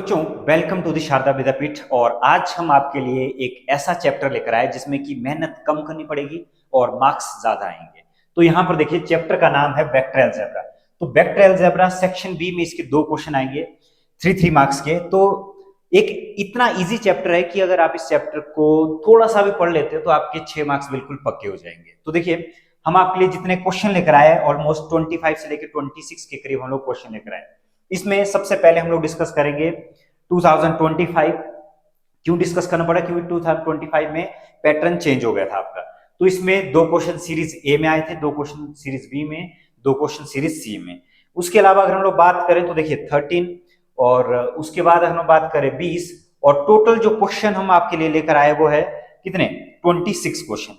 बच्चों, welcome to the Sharda विद्यापीठ। और आज हम आपके लिए एक ऐसा चैप्टर लेकर आए जिसमें कि मेहनत कम करनी पड़ेगी और मार्क्स ज्यादा आएंगे। तो यहाँ पर देखिए, चैप्टर का नाम है वेक्टर अलजेब्रा। तो वेक्टर अलजेब्रा सेक्शन बी में इसके 2 क्वेश्चन आएंगे, 3 मार्क्स के। तो एक इतना इजी चैप्टर है कि अगर आप इस चैप्टर को थोड़ा सा भी पढ़ लेते हो तो आपके 6 मार्क्स बिल्कुल पक्के हो जाएंगे। तो देखिए, हम आपके लिए जितने क्वेश्चन लेकर आए, ऑलमोस्ट 25 से लेकर 26 के करीब हम लोग क्वेश्चन लेकर आए। इसमें सबसे पहले हम लोग डिस्कस करेंगे 2025। क्यों डिस्कस करना पड़ा? क्योंकि 2025 में पैटर्न चेंज हो गया था आपका। तो इसमें 2 क्वेश्चन सीरीज ए में आए थे, 2 क्वेश्चन सीरीज बी में, 2 क्वेश्चन सीरीज सी में। उसके अलावा अगर हम लोग बात करें तो देखिए 13, और उसके बाद हम लोग बात करें 20, और टोटल जो क्वेश्चन हम आपके लिए लेकर आए वो है कितने? 26 क्वेश्चन।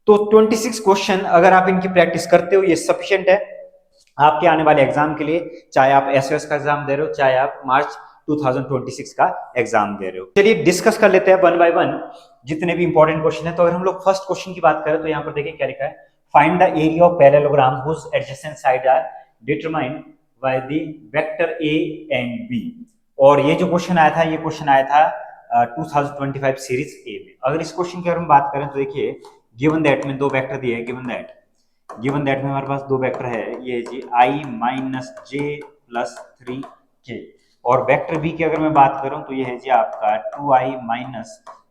तो 26 क्वेश्चन अगर आप इनकी प्रैक्टिस करते हो, ये सफिशिएंट है आपके आने वाले एग्जाम के लिए, चाहे आप एसओएस का एग्जाम दे रहे हो, चाहे आप मार्च 2026 का एग्जाम दे रहे हो। चलिए डिस्कस कर लेते हैं वन बाय वन जितने भी इंपॉर्टेंट क्वेश्चन है। तो अगर हम लोग फर्स्ट क्वेश्चन की बात करें तो यहाँ पर देखिए क्या लिखा है, find the area of parallelogram whose adjacent side are determined by the vector A and B. और ये जो क्वेश्चन आया था, ये क्वेश्चन आया था 2025 सीरीज ए में। अगर इस क्वेश्चन की अगर हम बात करें तो देखिए, गिवन दैट में 2 वेक्टर दिए हैं। गिवन दैट में हमारे पास 2 वेक्टर है, ये जी i minus J plus 3k। और वेक्टर बी की अगर मैं बात करूं तो ये है जी आपका 2i minus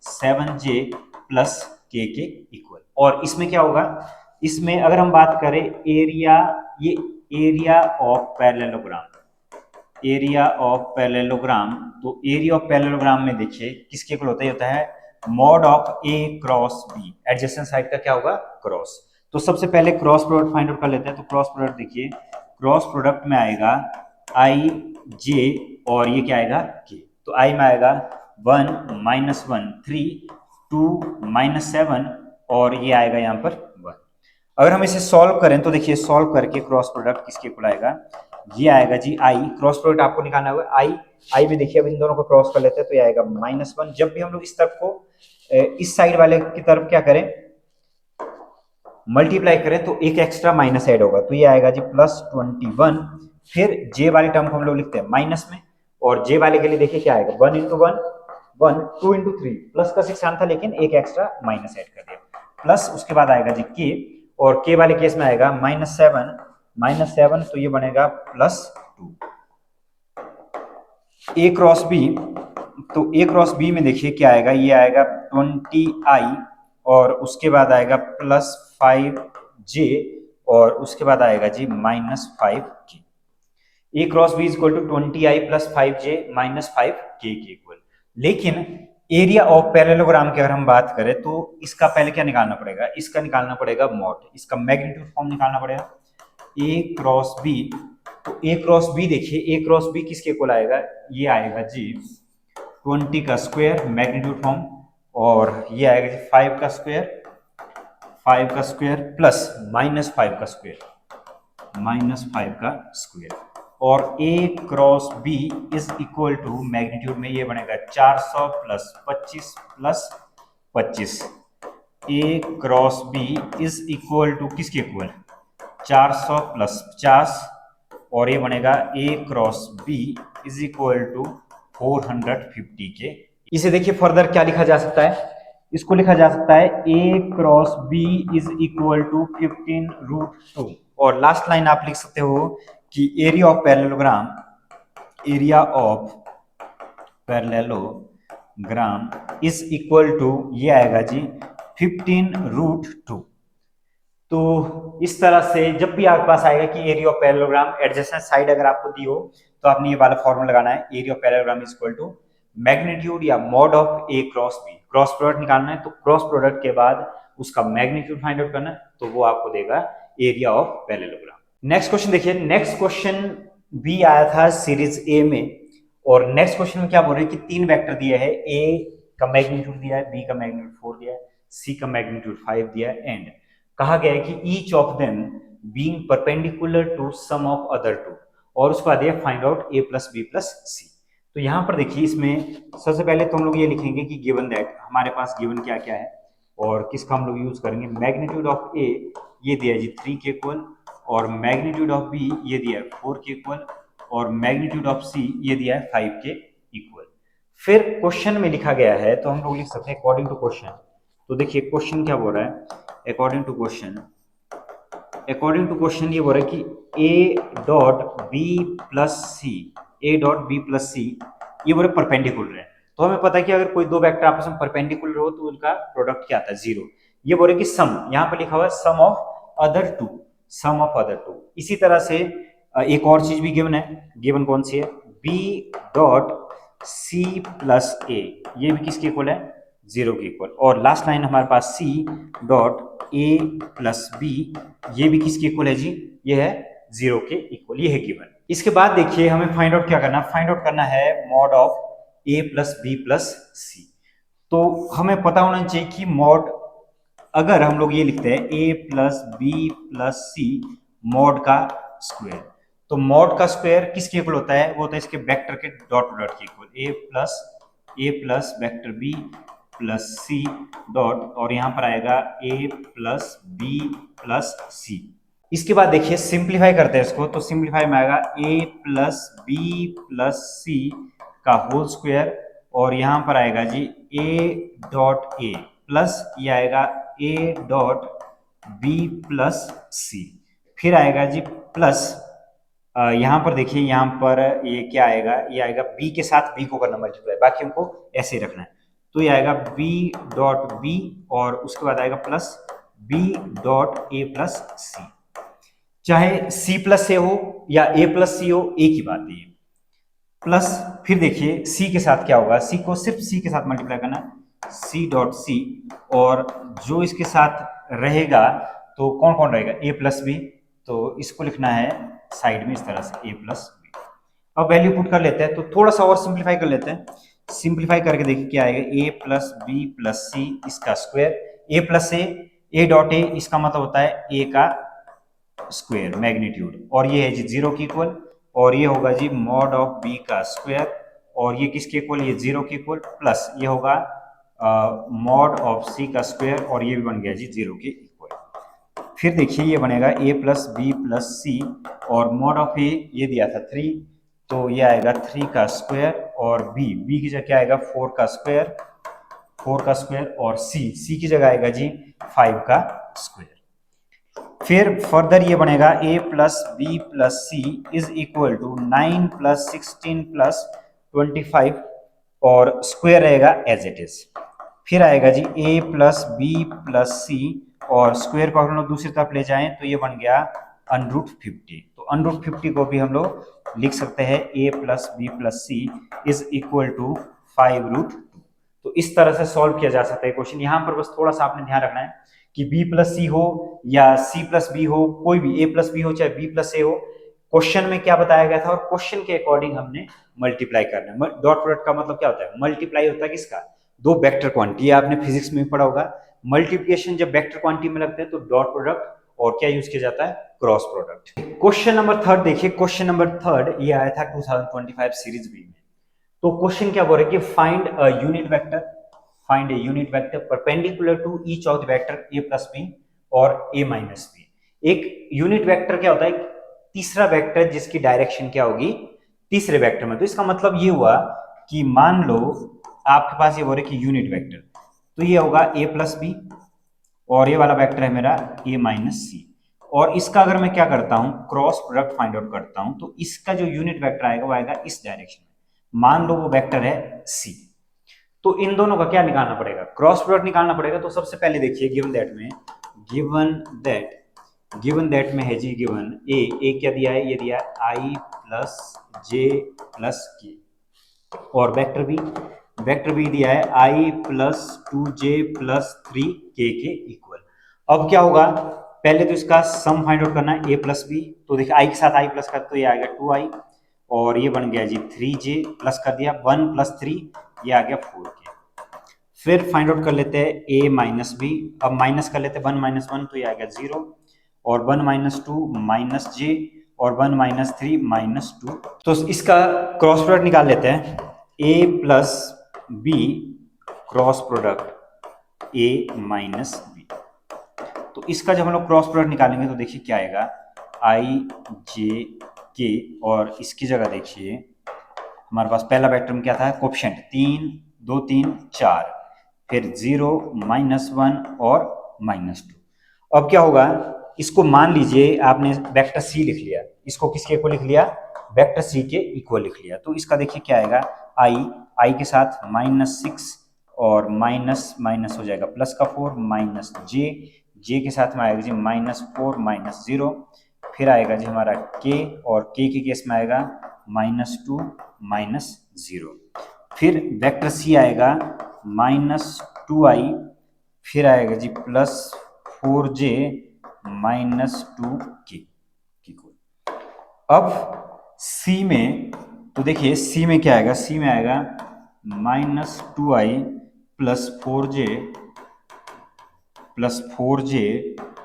7j plus k के इक्वल। और इसमें क्या होगा, इसमें अगर हम बात करें एरिया, ये area of parallelogram, area of parallelogram. तो एरिया ऑफ पैरेललोग्राम में देखिए किसके इक्वल होता है? होता है mod of A cross B. Adjacent side का क्या होगा? क्रॉस। तो सबसे पहले क्रॉस प्रोडक्ट फाइंड आउट कर लेते हैं। तो क्रॉस प्रोडक्ट देखिए, क्रॉस प्रोडक्ट में आएगा आई जे और ये क्या आएगा? के। तो आई में आएगा 1 माइनस 1 3, 2 माइनस 7, और ये आएगा यहाँ पर 1। अगर हम इसे सॉल्व करें तो देखिए, सॉल्व करके क्रॉस प्रोडक्ट किसके इक्वल आएगा? ये आएगा जी आई। क्रॉस प्रोडक्ट आपको निकालना होगा आई में देखिए, अब इन दोनों को क्रॉस कर लेते हैं तो ये आएगा -1। जब भी हम लोग इस तरफ को इस साइड वाले की तरफ क्या करें, मल्टीप्लाई करें, तो एक एक्स्ट्रा माइनस ऐड होगा, तो ये आएगा जी +21। फिर जे वाले टर्म को हम लोग लिखते हैं माइनस में, और जे वाले के लिए देखिए क्या आएगा, 1 इंटू 1 1, 2 इंटू 3, प्लस का 6 आना था लेकिन एक एक्स्ट्रा माइनस ऐड कर दिया, प्लस उसके बाद आएगा जी के। और के वाले केस में आएगा -7 तो ये बनेगा +2। ए क्रॉस बी, तो ए क्रॉस बी में देखिए क्या आएगा, ये आएगा 20i, और उसके बाद आएगा +5j, और उसके बाद आएगा जी -5k। A cross B is equal to 20i plus 5j minus 5k के इक्वल। लेकिन एरिया ऑफ पैरेललोग्राम की अगर हम बात करें तो इसका पहले क्या निकालना पड़ेगा? इसका निकालना पड़ेगा मॉड, इसका मैग्नीट्यूड फॉर्म निकालना पड़ेगा। ए क्रॉस बी, तो ए क्रॉस बी देखिए, ए क्रॉस बी किसके इक्वल आएगा? ये आएगा जी 20 का स्क्वायर मैग्नीट्यूड फॉर्म, और ये आएगा जी 5 का स्क्वायर प्लस -5 का स्क्वायर। और A cross B is equal to magnitude में ये बनेगा 400 plus 25 plus 25। A cross B is equal to किसके इक्वल? 400 प्लस 50, और ये बनेगा A cross B is equal to 450 के। इसे देखिए फर्दर क्या लिखा जा सकता है, इसको लिखा जा सकता है A cross B is equal to 15√2। और लास्ट लाइन आप लिख सकते हो कि area of parallelogram is equal to, ये आएगा जी 15√2। तो इस तरह से जब भी आपके पास आएगा कि area of parallelogram adjacent side अगर आपको दी हो, तो आपने ये वाला फॉर्मूला लगाना है, area of parallelogram is equal to magnitude या mod of A cross B. Cross product निकालना है, तो क्रॉस प्रोडक्ट के बाद उसका मैग्नीट्यूड फाइंड आउट करना है, तो वो आपको देगा area of parallelogram. Next question देखिए, नेक्स्ट क्वेश्चन भी आया था सीरीज ए में। और नेक्स्ट क्वेश्चन में क्या बोल रहे हैं कि 3 वेक्टर दिया है, ए का मैग्नीट्यूड दिया है, बी का मैग्नीट्यूड 4 दिया है, सी का मैग्नीट्यूड 5 दिया है, एंड कहा गया है कि each of them being perpendicular to sum of other two, और उसके बाद ये find out a plus B plus C. तो यहाँ पर देखिए, इसमें सबसे पहले तो हम लोग ये लिखेंगे कि गिवन दैट, हमारे पास गिवन क्या क्या है और किसका हम लोग यूज करेंगे। मैग्नीट्यूड ऑफ ए ये दिया है जी 3 के इक्वल, और मैग्नीट्यूड ऑफ बी ये दिया है 4 के इक्वल, और मैग्नीट्यूड ऑफ सी ये दिया है 5 के इक्वल। फिर क्वेश्चन में लिखा गया है तो हम लोग लिख सकते हैं अकॉर्डिंग टू क्वेश्चन। तो देखिए क्वेश्चन क्या बोल रहा है, अकॉर्डिंग टू क्वेश्चन ये बोल रहा है कि A dot B plus C, A dot B plus C, ये बोल रहे परपेंडिकुलर है। तो हमें पता है कि अगर कोई दो वेक्टर आपस में परपेंडिकुलर हो तो उनका प्रोडक्ट क्या आता है, जीरो। ये बोल रहे कि सम, यहाँ पर लिखा हुआ है sum of other two, sum of other two. इसी तरह से एक और चीज भी गिवन है, गिवन कौन सी है, बी डॉट सी प्लस ए, ये भी किसके इक्वल है, जीरो के इक्वल। और लास्ट लाइन हमारे पास C dot A plus B, ये भी किसके इक्वल है जी, ये है जीरो के इक्वल, ये है गिवन। इसके बाद देखिए हमें फाइंड आउट क्या करना है, फाइंड आउट करना है mod of A plus B plus C. तो हमें पता होना चाहिए कि मॉड, अगर हम लोग ये लिखते हैं A plus B plus C mod का स्क्वायर, तो मॉड का स्क्वायर किसके इक्वल होता है, वो होता है इसके वेक्टर के डॉट प्रोडक्ट के equal, A plus vector B plus C dot, और यहां पर आएगा A plus B plus C. इसके बाद देखिए सिंप्लीफाई करते हैं इसको, तो सिंप्लीफाई में आएगा A plus B plus C का होल स्क्वायर, और यहां पर आएगा जी ए डॉट ए प्लस ये आएगा ए डॉट बी प्लस सी, फिर आएगा जी प्लस यहाँ पर देखिए, यहाँ पर ये क्या आएगा, ये आएगा बी के साथ बी को करना मल्टीप्लाई, बाकी हमको ऐसे ही रखना है। तो ये आएगा बी डॉट बी, और उसके बाद आएगा plus B dot A plus C. चाहे सी प्लस ए हो या ए प्लस सी हो, एक ही बात है ये, प्लस फिर देखिए सी के साथ क्या होगा, सी को सिर्फ सी के साथ मल्टीप्लाई करना, सी डॉट सी, और जो इसके साथ रहेगा तो कौन कौन रहेगा, ए प्लस बी, तो इसको लिखना है साइड में इस तरह से ए प्लस बी। अब वैल्यू पुट कर लेते हैं, तो थोड़ा सा और सिंप्लीफाई कर लेते हैं, सिंप्लीफाई करके देखिए क्या आएगा, A plus B plus C इसका square, A plus A dot ए, इसका मतलब होता है ए का स्क्वायर मैग्नीट्यूड, और ये है जी जीरो की इक्वल, और ये होगा जी मॉड ऑफ बी का स्क्वायर, और ये किसके इक्वल, ये जीरो के इक्वल, प्लस ये होगा मॉड ऑफ सी का स्क्वायर, और ये भी बन गया जी जीरो के इक्वल। फिर देखिए ये बनेगा ए प्लस बी प्लस सी, और मॉड ऑफ ए ये दिया था 3, तो ये आएगा 3 का स्क्वायर, और बी की जगह क्या आएगा 4 का स्क्वायर, 4 का स्क्वायर, और सी की जगह आएगा जी 5 का स्क्वायर। फिर फर्दर ये बनेगा a plus B plus C is equal to 9 plus 16 plus 25, और स्क्वायर रहेगा एज इट इज। फिर आएगा जी a plus B plus C, और स्क्वायर को हम लोग दूसरी तरफ ले जाएं तो ये बन गया अंडरूट 50। तो अंडरूट 50 को भी हम लोग लिख सकते हैं a plus B plus C is equal to 5√2। तो इस तरह से सॉल्व किया जा सकता है क्वेश्चन। यहाँ पर बस थोड़ा सा आपने ध्यान रखना है कि b प्लस सी हो या c प्लस बी हो, कोई भी a प्लस बी हो चाहे b प्लस ए हो, क्वेश्चन में क्या बताया गया था और क्वेश्चन के अकॉर्डिंग हमने मल्टीप्लाई करना है। डॉट प्रोडक्ट का मतलब क्या होता है, मल्टीप्लाई होता है किसका, दो वेक्टर क्वांटिटी, आपने फिजिक्स में भी पढ़ा होगा। मल्टीप्लिकेशन जब वेक्टर क्वांटिटी में लगते हैं तो डॉट प्रोडक्ट, और क्या यूज किया जाता है, cross product. Question number third देखिए, क्वेश्चन नंबर थर्ड ये आया था 2025 सीरीज बी में। तो क्वेश्चन क्या बोल रहे हैं कि find a unit vector, find a unit vector perpendicular to each of the vector A plus B और ए माइनस बी। एक यूनिट वेक्टर क्या होता है, तीसरा वेक्टर जिसकी डायरेक्शन क्या होगी तीसरे वेक्टर में। तो इसका मतलब ये हुआ कि मान लो आपके पास ये बोल रहे कि यूनिट वेक्टर, तो ये होगा ए प्लस बी, और ये वाला वेक्टर है मेरा ए माइनस सी, और इसका अगर मैं क्या करता हूं क्रॉस प्रोडक्ट फाइंड आउट करता हूं, तो इसका जो यूनिट वेक्टर आएगा वो आएगा इस डायरेक्शन में। मान लो वो वेक्टर है सी, तो इन दोनों का क्या निकालना पड़ेगा, क्रॉस प्रोडक्ट निकालना पड़ेगा। तो सबसे पहले देखिए गिवन दैट में, गिवन दैट में है जी, गिवन ए क्या दिया है, ये दिया है आई प्लस जे प्लस के, और वेक्टर बी दिया है आई प्लस 2j प्लस 3k के इक्वल। अब क्या होगा, पहले तो इसका सम फाइंड आउट करना है ए प्लस बी, तो देखिए आई के साथ आई प्लस कर तो ये आ गया 2i, और ये बन गया जी 3j प्लस कर दिया 1 प्लस 3, ये आ गया 4k। फिर फाइंड आउट कर लेते हैं a माइनस बी, अब माइनस कर लेते हैं 1 माइनस 1, तो ये आ गया 0, और 1 माइनस 2 माइनस j, और 1 माइनस 3 माइनस 2। तो इसका क्रॉस प्रोडक्ट निकाल लेते हैं, a plus B cross product a minus B. तो इसका जब हम लोग क्रॉस प्रोडक्ट निकालेंगे तो देखिए क्या आएगा, आई जे के, और इसकी जगह देखिए हमारे पास पहला वेक्टर में क्या था, कोफिशिएंट 3 2 3 4, फिर 0 -1 और -2। अब क्या होगा, इसको मान लीजिए आपने वेक्टर सी लिख लिया, इसको किसके इक्वल लिख लिया, वेक्टर सी के इक्वल लिख लिया। तो इसका देखिए क्या आएगा, आई के साथ -6 और माइनस माइनस हो जाएगा प्लस का 4, माइनस जे के साथ में आएगा जी -4 -0, फिर आएगा जी हमारा के, और के केस में आएगा -2 -0, फिर वेक्टर सी आएगा -2i, फिर आएगा जी +4j -2k। अब सी में, तो देखिए सी में क्या आएगा, सी में आएगा -2i +4j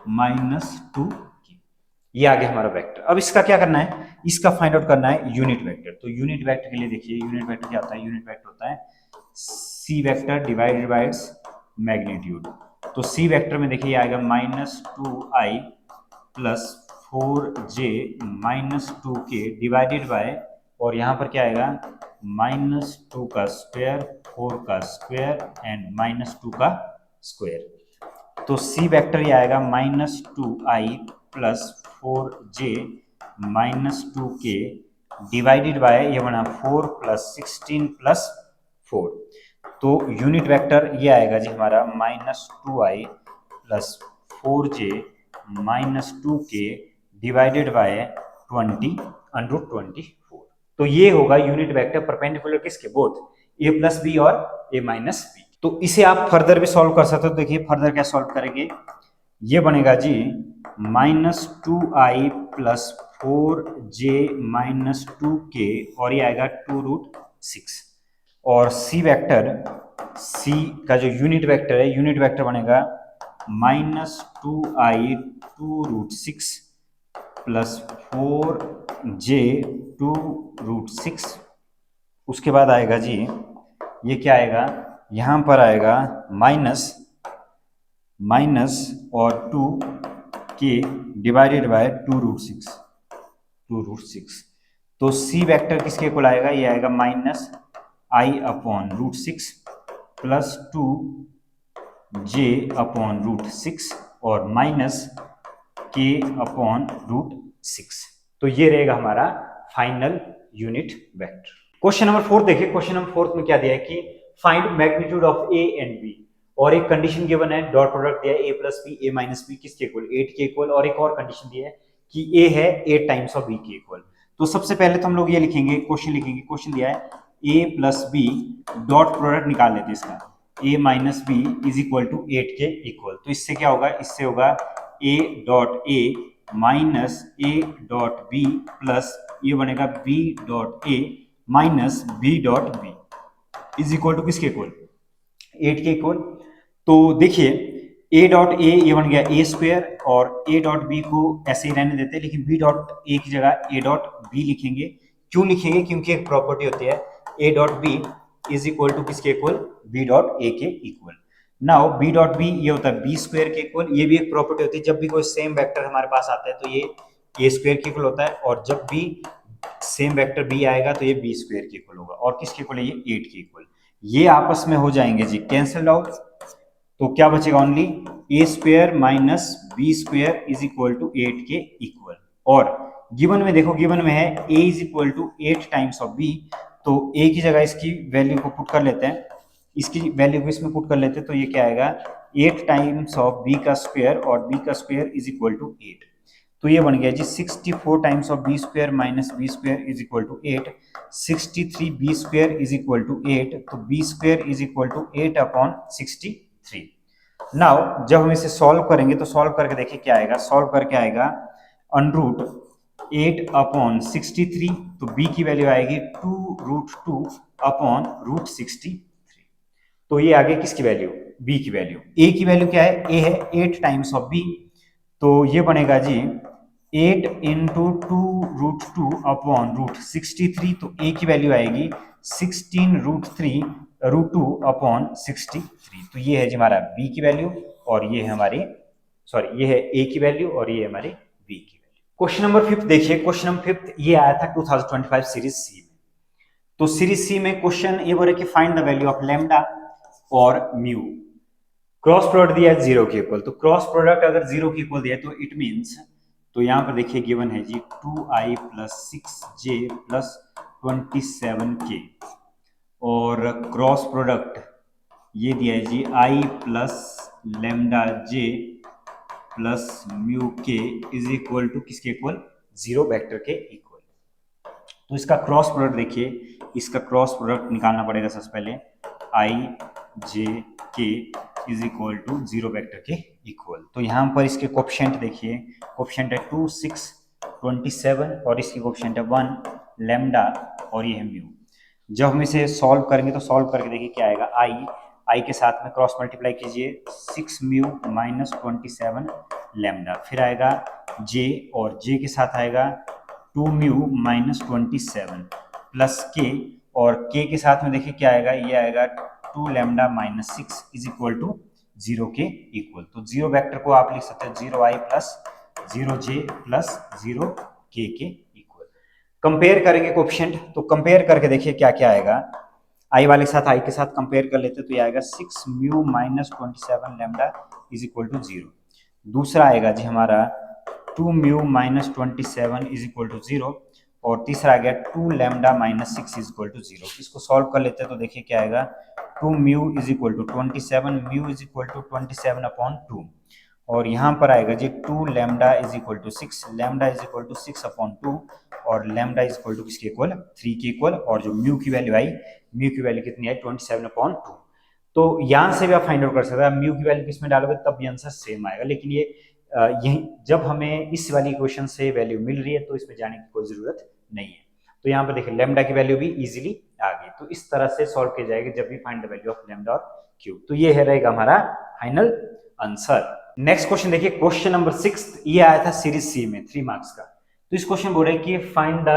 -2k। ये आ गया हमारा वेक्टर। अब इसका क्या करना है, इसका फाइंड आउट करना है यूनिट वेक्टर। तो यूनिट वेक्टर के लिए देखिए, यूनिट वेक्टर क्या होता है, यूनिट वेक्टर होता है C vector divided by its magnitude. तो सी वेक्टर में देखिए आएगा -2i +4j -2k divided by, और यहाँ पर क्या आएगा -2 का स्क्वायर, 4 का स्क्वायर एंड -2 का स्क्वायर। तो सी वेक्टर ये आएगा -2i +4j -2k divided by, ये बना 4 + 16 + 4। तो यूनिट वेक्टर ये आएगा जी हमारा -2i +4j -2k divided by 20√24। तो ये होगा यूनिट वेक्टर परपेंडिकुलर किसके, बोथ a + b और a - b। तो इसे आप फर्दर भी सॉल्व कर सकते हो। देखिए फर्दर क्या सॉल्व करेंगे, ये बनेगा जी -2i +4j -2k, और ये आएगा 2√6। और सी वेक्टर, सी का जो यूनिट वेक्टर है, यूनिट वेक्टर बनेगा -2i 2√6 +4j 2√6। उसके बाद आएगा जी, ये क्या आएगा, यहां पर आएगा माइनस और 2k डिवाइडेड बाय 2√6। तो सी वेक्टर किसके इक्वल आएगा, ये आएगा -i/√6 +2j/√6 और -k/√6। तो ये रहेगा हमारा final unit vector. Question number 4 देखिए, क्वेश्चन नंबर 4 में क्या दिया है कि find magnitude of A and B, और एक कंडीशन गिवन है, डॉट प्रोडक्ट दिया है a + b a - b किसके इक्वल, 8 के इक्वल, और एक और कंडीशन दी है कि a है 8 टाइम्स ऑफ b के इक्वल। तो सबसे पहले तो हम लोग ये लिखेंगे, क्वेश्चन लिखेंगे, क्वेश्चन दिया है a + b, डॉट प्रोडक्ट निकाल लेते हैं इसका, a - b = 8 के इक्वल। तो इससे क्या होगा, इससे होगा a.a -a.b प्लस ये बनेगा b.a -b.b = किसके इक्वल, 8 के इक्वल। तो देखिए a.a ये बन गया a², और a.b को ऐसे ही रहने देते हैं, लेकिन b.a की जगह a.b लिखेंगे। क्यों लिखेंगे, क्योंकि एक प्रॉपर्टी होती है a.b = किसके इक्वल, b.a के इक्वल। नाउ b.b ये होता है b² के इक्वल। ये भी एक प्रॉपर्टी होती है, जब भी कोई सेम वेक्टर हमारे पास आता है तो ये a² के इक्वल होता है, और जब भी सेम वेक्टर b आएगा तो ये b² के इक्वल होगा। और किसके इक्वल है, ये 8 के इक्वल। ये आपस में हो जाएंगे जी कैंसल आउट, तो क्या बचेगा, ओनली a² - b² = 8 के इक्वल। और गिवन में देखो, गिवन में है a = 8 टाइम्स ऑफ b, तो a की जगह इसकी वैल्यू को पुट कर लेते हैं, इसकी वैल्यू को इसमें पुट कर लेते हैं, तो ये क्या आएगा 8 टाइम्स ऑफ b का स्क्वायर, और b का स्क्वायर = 8। तो ये बन गया जी 64 times of b² - b² = 8, 63 b² = 8, तो b² = 8/63। नाउ जब हम इसे सॉल्व करेंगे तो सॉल्व करके देखिए क्या आएगा, सॉल्व करके आएगा √8/63, तो b की वैल्यू आएगी 2√2/√63। तो ये आगे किसकी वैल्यू, b की वैल्यू। a की वैल्यू क्या है, a है 8 टाइम्स ऑफ b, तो ये बनेगा जी 8 × 2√2/√63, तो a की वैल्यू आएगी 16√3√2/63। तो ये है जी हमारा b की वैल्यू, और ये है हमारी, सॉरी ये है a की वैल्यू, और ये हमारी b की वैल्यू। क्वेश्चन नंबर 5 देखिए, क्वेश्चन नंबर 5 ये आया था 2025 सीरीज सी में। तो सीरीज सी में क्वेश्चन ये बोल रहे कि find the value of lambda और म्यू। क्रॉस प्रोडक्ट दिया है 0 के इक्वल, तो क्रॉस प्रोडक्ट अगर 0 के इक्वल दिया है तो इट मीन्स, तो यहाँ पर देखिए गिवन है जी 2i plus 6j plus 27k, और क्रॉस प्रोडक्ट ये दिया है जी i plus lambda j plus mu के इज इक्वल टू किसके इक्वल, 0 वेक्टर के इक्वल। तो इसका क्रॉस प्रोडक्ट देखिए, इसका क्रॉस प्रोडक्ट निकालना पड़ेगा सबसे पहले, i j k is equal to 0 vector के इक्वल। तो यहाँ पर इसके कोफिशिएंट देखिए, कोफिशिएंट है 2 6 27 और इसकी कोफिशिएंट है 1 लैम्डा और ये है म्यू। जब हम इसे सॉल्व करेंगे तो सॉल्व करके देखिए क्या आएगा, आई के साथ में क्रॉस मल्टीप्लाई कीजिए 6 म्यू माइनस 27 लैम्डा, फिर आएगा जे और जे के साथ आएगा 2 म्यू माइनस 27 प्लस के, और के के साथ में देखिए क्या आएगा, ये आएगा 2 lambda minus 6 is equal to 0 के इक्वल। तो 0 वेक्टर को आप लिख सकते हैं 0i plus 0j plus 0k के इक्वल। कंपेयर करेंगे कोफिशिएंट, तो कंपेयर करके देखिए क्या क्या आएगा, आई वाले के साथ आई के साथ कंपेयर कर लेते तो ये आएगा 6 mu minus 27 lambda is equal to 0। दूसरा आएगा जी हमारा 2 mu minus 27 is equal to 0, और तीसरा आ गया 2 lambda minus 6 is equal to 0। इसको सॉल्व कर लेते हैं तो देखिए क्या आएगा, 2 mu is equal to 27, mu is equal to 27 upon 2, और यहाँ पर आएगा जी 2 lambda is equal to 6, lambda is equal to 6 upon 2, और लैम्डा इज इक्वल टू किसके इक्वल, 3 के इक्वल, और जो म्यू की वैल्यू आई, म्यू की वैल्यू कितनी आई 27 अपॉन 2। तो यहाँ से भी आप फाइंड आउट कर सकते हैं, म्यू की वैल्यू किसमें डालोगे तब भी आंसर सेम आएगा, लेकिन ये यही जब हमें इस वाली इक्वेशन से वैल्यू मिल रही है तो इसमें जाने की कोई जरूरत नहीं है। तो यहाँ पर देखिए लैम्डा की वैल्यू भी इजीली आ गई। तो इस तरह से सॉल्व किया जाएगा जब भी find the value of lambda और क्यूब। तो ये है रहेगा हमारा फाइनल आंसर। नेक्स्ट क्वेश्चन देखिए, क्वेश्चन नंबर 6, ये आया था सीरीज सी में 3 मार्क्स का। तो इस क्वेश्चन बोल रहे हैं कि find the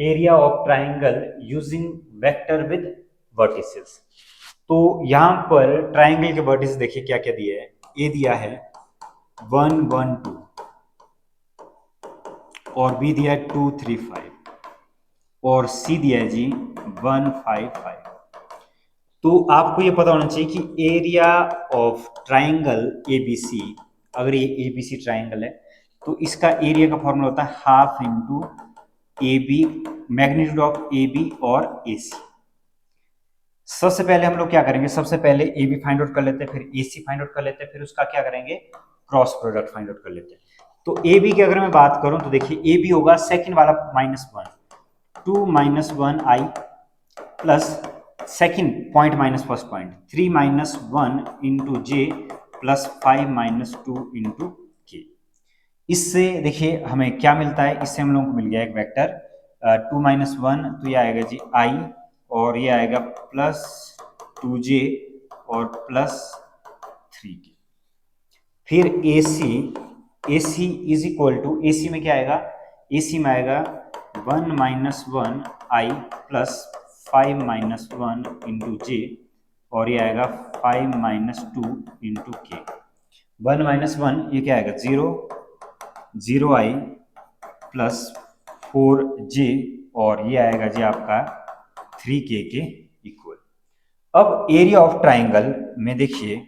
area of triangle using vector with vertices. तो यहाँ पर ट्राइंगल के वर्टिसेस देखिए क्या क्या दिया है, ए दिया है 1 1 2 और बी दिया है 2 3 5 और सी दिया है जी 1 5 5। तो आपको ये पता होना चाहिए कि एरिया ऑफ ट्राइंगल एबीसी, अगर ये एबीसी ट्राइंगल है तो इसका एरिया का फॉर्मूला होता है half into A B, magnitude of A B और ए सी। सबसे पहले हम लोग क्या करेंगे, सबसे पहले ए बी फाइंड आउट कर लेते हैं, फिर ए सी फाइंड आउट कर लेते हैं, फिर उसका क्या करेंगे क्रॉस प्रोडक्ट फाइंड आउट कर लेते हैं। तो ए बी की अगर मैं बात करूं तो देखिए ए बी होगा सेकेंड वाला -1, 2 minus 1 i plus second point minus first point 3 minus 1 into j plus 5 minus 2 into k. इससे देखिए हमें क्या मिलता है, इससे हम लोगों को मिल गया एक वेक्टर 2 माइनस 1, तो ये आएगा जी आई, और ये आएगा प्लस 2j और प्लस 3k। फिर ए सी इज इक्वल टू, ए सी में क्या आएगा, ए सी में आएगा 1 minus 1 i plus 5 minus 1 into जे, और ये आएगा 5 माइनस 2 इंटू के। 1 माइनस 1 ये क्या आएगा 0, 0i प्लस 4j, और ये आएगा जी आपका 3k के इक्वल। अब एरिया ऑफ ट्राइंगल में देखिए,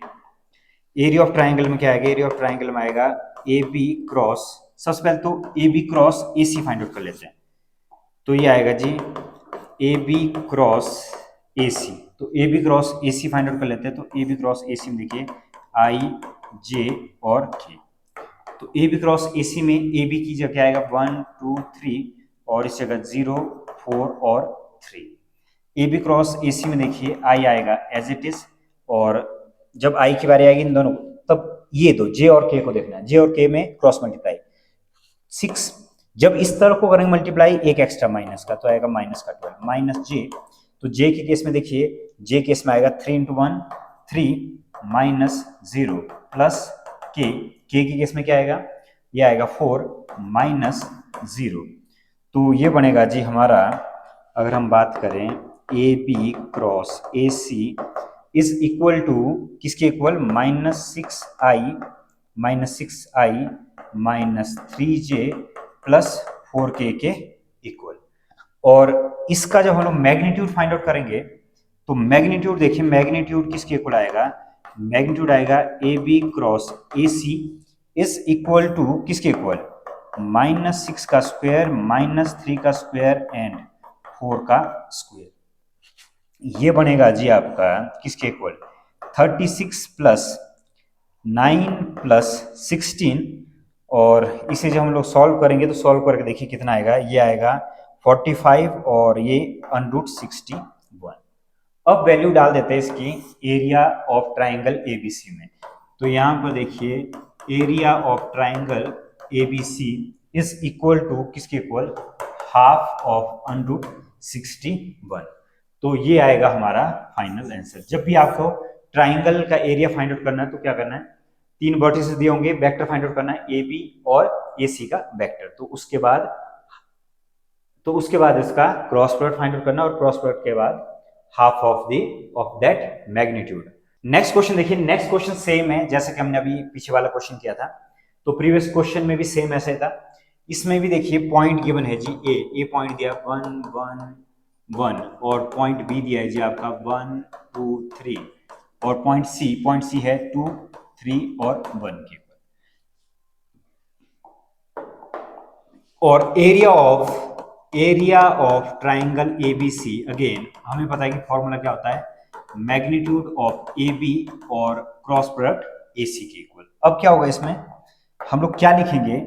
एरिया ऑफ ट्राइंगल में क्या आएगा, एरिया ऑफ ट्राइंगल में आएगा ए बी क्रॉस, सबसे पहले तो A B cross A C find out कर लेते हैं। तो ये आएगा जी A B cross A C, तो A B cross A C find out कर लेते हैं। तो ए बी क्रॉस ए सी में देखिए आई जे और के, तो ए बी क्रॉस ए सी में ए बी की जगह क्या आएगा 1 2 3, और इस जगह 0 4 और 3। ए बी क्रॉस ए सी में देखिए आई आएगा एज इट इज, और जब आई की बारी आएगी इन दोनों तब ये दो जे और के को देखना है, जे और के में क्रॉस मल्टीप्लाई 6, जब इस तरफ को करेंगे मल्टीप्लाई एक एक्स्ट्रा माइनस का तो आएगा माइनस का 12 माइनस जे। तो जे के केस में देखिए, जे केस में आएगा 3 इंटू 1 3 माइनस 0 प्लस के की केस में क्या आएगा, ये आएगा 4 माइनस 0। तो ये बनेगा जी हमारा, अगर हम बात करें A B cross A C is equal to किसके equal, -6i minus 3j plus 4k के इक्वल। और इसका जब हम लोग मैग्नीट्यूड फाइंड आउट करेंगे तो मैग्नीट्यूड देखिए, मैग्नीट्यूड किसके इक्वल आएगा, मैग्नीट्यूड आएगा A B cross A C is equal to किसके इक्वल, -6 का स्क्वायर -3 का स्क्वायर एंड 4 का स्क्वायर। ये बनेगा जी आपका किसके इक्वल, 36 प्लस 9 प्लस 16, और इसे जब हम लोग सॉल्व करेंगे तो सॉल्व करके देखिए कितना आएगा, ये आएगा 45 और ये √61। अब वैल्यू डाल देते हैं इसकी एरिया ऑफ ट्राइंगल एबीसी में। तो यहाँ पर देखिए area of triangle ABC is equal to किसके इक्वल, हाफ ऑफ √61। तो ये आएगा हमारा फाइनल आंसर। जब भी आपको ट्राइंगल का एरिया फाइंड आउट करना है तो क्या करना है, 3 वर्टिसेस दिए होंगे, वेक्टर फाइंड आउट करना है ए बी और ए सी का वेक्टर, तो उसके बाद इसका क्रॉस प्रोडक्ट फाइंड आउट करना, और क्रॉस प्रोडक्ट के बाद half of that magnitude. Next question देखिए, नेक्स्ट क्वेश्चन सेम है जैसे कि हमने अभी पीछे वाला क्वेश्चन किया था, तो प्रीवियस क्वेश्चन में भी सेम ऐसे था। इसमें भी देखिए पॉइंट गिवन है जी, ए पॉइंट दिया 1 1 1, और पॉइंट बी दिया है जी आपका 1 2 3, और पॉइंट सी है 2 3 और 1 के, और area of triangle ABC, again हमें पता है कि फॉर्मूला क्या होता है, मैग्नीट्यूड ऑफ ए बी और क्रॉस प्रोडक्ट ए सी के इक्वल। अब क्या होगा इसमें, हम लोग क्या लिखेंगे,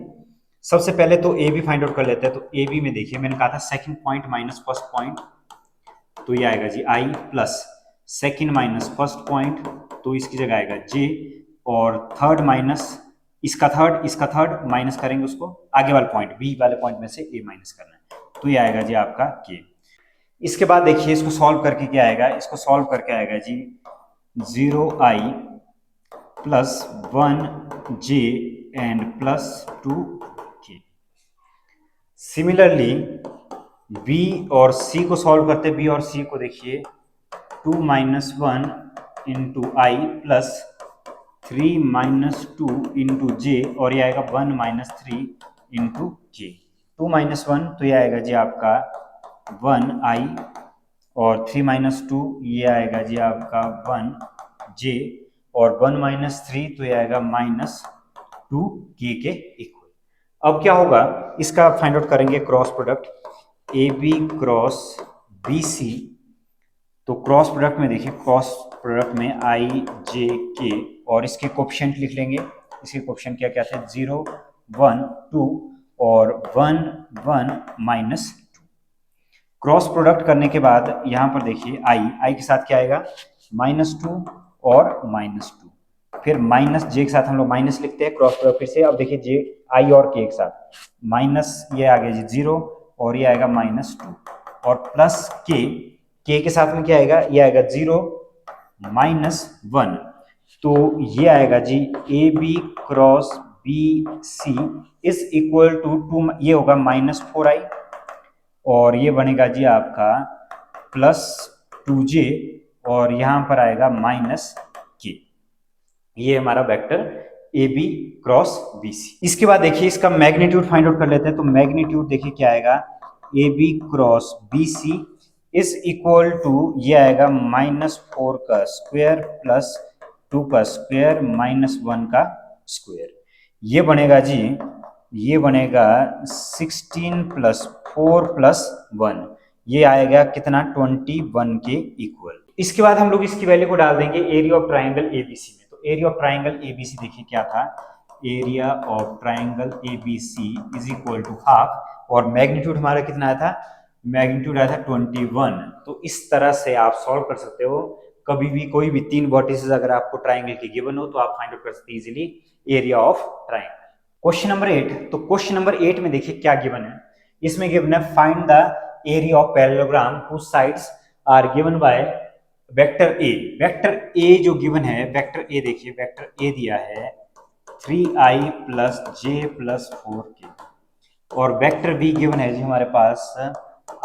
सबसे पहले तो ए बी फाइंड आउट कर लेते हैं। तो ए बी में देखिए मैंने कहा था second point minus first point, तो ये आएगा जी i, plus second minus first point, तो इसकी जगह आएगा जे, और थर्ड माइनस इसका थर्ड माइनस करेंगे उसको आगे वाले पॉइंट, बी वाले पॉइंट में से ए माइनस करना है, तो ये आएगा जी आपका के। इसके बाद देखिए इसको सॉल्व करके क्या आएगा, इसको सॉल्व करके आएगा जी 0i plus 1j and plus 2k। Similarly B और सी को सॉल्व करते, बी और सी को देखिए 2 - 1 इंटू आई प्लस 3 - 2 इंटू जे, और ये आएगा 1 - 3 इंटू जे। 2 - 1 तो ये आएगा जी आपका 1i, और 3 - 2 ये आएगा जी आपका 1j, और 1 - 3 तो ये आएगा -2k के इक्वल। अब क्या होगा, इसका फाइंड आउट करेंगे cross product A B cross B C. तो क्रॉस प्रोडक्ट में देखिए, क्रॉस प्रोडक्ट में आई जे के, और इसके कोफिशिएंट लिख लेंगे। इसके कोफिशिएंट क्या क्या थे, 0 1 2 और 1 1 -2। क्रॉस प्रोडक्ट करने के बाद यहाँ पर देखिए आई के साथ क्या आएगा, -2 और -2, फिर माइनस जे के साथ हम लोग माइनस लिखते हैं क्रॉस प्रोडक्ट फिर से। अब देखिए जे आई और के एक साथ माइनस, ये आ गया जी 0, और ये आएगा -2, और प्लस के के साथ में क्या आएगा, ये आएगा 0 -1, तो ये आएगा जी A B cross B C is equal to 2, ये होगा -4i, और ये बनेगा जी आपका +2j, और यहां पर आएगा -k। ये हमारा vector A B cross B C. इसके बाद देखिए इसका मैग्नीट्यूड फाइंड आउट कर लेते हैं। तो मैग्नीट्यूड देखिए क्या आएगा, A B cross B C is equal to, ये आएगा -4 का स्क्वायर प्लस 2 का स्क्वायर -1 का स्क्वायर। ये बनेगा जी, ये बनेगा 16 + 4 + 1, ये आएगा कितना, 21 के इक्वल। इसके बाद हम लोग इसकी वैल्यू को डाल देंगे एरिया ऑफ ट्राइंगल एबीसी में। तो एरिया ऑफ ट्राइंगल एबीसी देखिए क्या था, area of triangle ABC is equal to half, और मैग्नीट्यूड हमारा कितना आया था, मैग्नीट्यूड आया था 21। तो इस तरह से आप सॉल्व कर सकते हो, कभी भी कोई भी 3 वर्टिसेस अगर आपको ट्राइंगल की गिवन हो तो आप फाइंड आउट कर सकते हैं easily area of triangle. Question number 8, तो क्वेश्चन नंबर 8 में देखिए क्या गिवन है, इसमें गिवन है find the area of parallelogram whose sides are given by vector A. Vector A जो गिवन है, वेक्टर ए देखिए, वेक्टर ए दिया है 3i + j + 4k, और वेक्टर बी गिवन है जी हमारे पास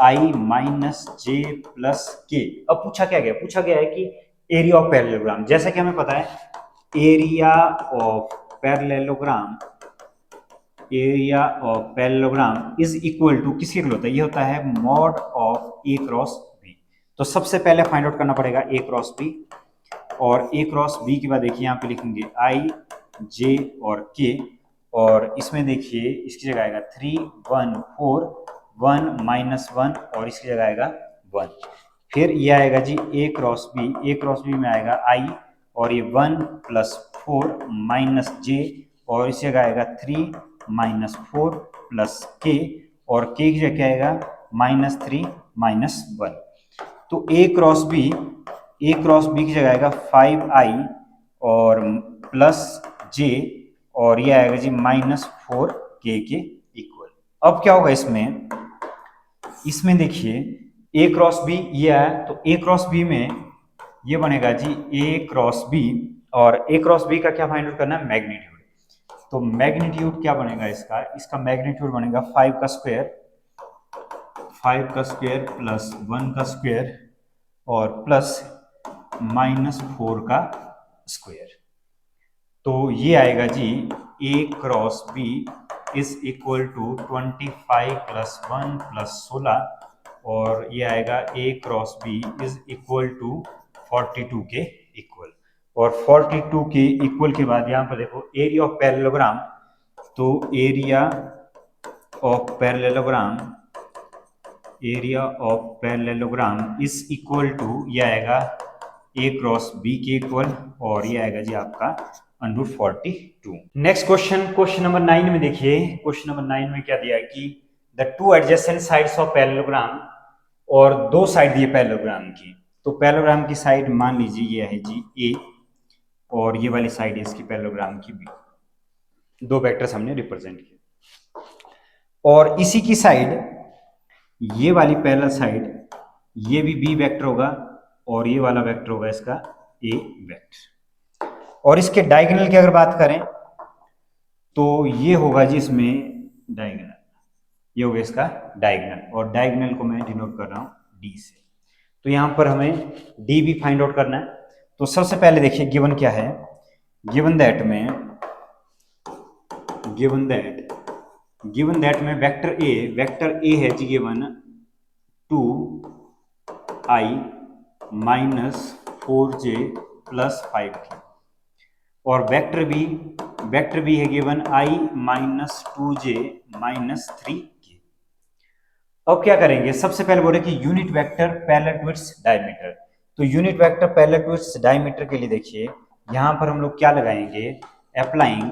i - j + k। अब पूछा क्या गया, पूछा गया है कि एरिया ऑफ पैरेललोग्राम, जैसा कि हमें पता है area of parallelogram area of parallelogram is equal to किसके इक्वल होता है, ये होता है mod of A cross B. तो सबसे पहले फाइंड आउट करना पड़ेगा ए क्रॉस बी, और ए क्रॉस बी के बाद देखिए यहाँ पे लिखेंगे आई जे और के, और इसमें देखिए इसकी जगह आएगा 3 1 4 1 -1 और इसकी जगह आएगा 1। फिर ये आएगा जी ए क्रॉस बी में आएगा आई और ये 1 + 4 -j और इसी जगह आएगा 3 -4 + k और k की जगह क्या आएगा -3 -1। तो ए क्रॉस बी की जगह आएगा 5i और +j और ये आएगा जी -4k के इक्वल। अब क्या होगा इसमें, इसमें देखिए ए क्रॉस बी ये आया, तो ए क्रॉस बी में ये बनेगा जी ए क्रॉस बी, और ए क्रॉस बी का क्या फाइंड आउट करना है, मैग्नीट्यूड। तो मैग्नीट्यूड क्या बनेगा इसका, इसका मैग्नीट्यूड बनेगा 5 का स्क्वायर प्लस 1 का स्क्वायर और प्लस -4 का स्क्वायर। तो ये आएगा जी A cross B is equal to 25 + 1 + 16 और ये आएगा A cross B is equal to 42 के इक्वल। और 42 के इक्वल के बाद यहाँ पर देखो एरिया ऑफ पैरेललोग्राम, तो area of parallelogram is equal to ये आएगा ए क्रॉस बी के इक्वल और ये आएगा जी आपका √42। नेक्स्ट क्वेश्चन नंबर 9 में देखिए, क्वेश्चन नंबर 9 में क्या दिया है कि the two adjacent sides of parallelogram, और दो साइड दिए पैरेललोग्राम की। तो पैरेललोग्राम की साइड मान लीजिए ये है जी ए और ये वाली साइड है इसकी पैरेललोग्राम की बी, दो वेक्टर्स हमने रिप्रेजेंट किए। और इसी की साइड ये वाली पैरेलल साइड ये भी बी वेक्टर होगा और ये वाला वेक्टर होगा इसका ए वेक्टर। और इसके डायगोनल की अगर बात करें तो ये होगा जी इसमें डायगोनल, ये होगा इसका डायगोनल, और डायगोनल को मैं डिनोट कर रहा हूं डी से। तो यहां पर हमें डी भी फाइंड आउट करना है। तो सबसे पहले देखिए गिवन क्या है, गिवन दैट में वेक्टर ए है जी गिवन 2i - 4j + 5k, और वेक्टर बी है गिवन i - 2j - 3k। अब क्या करेंगे, सबसे पहले बोले कि unit vector parallel to its diameter. तो unit vector parallel to its diameter के लिए देखिए यहां पर हम लोग क्या लगाएंगे, applying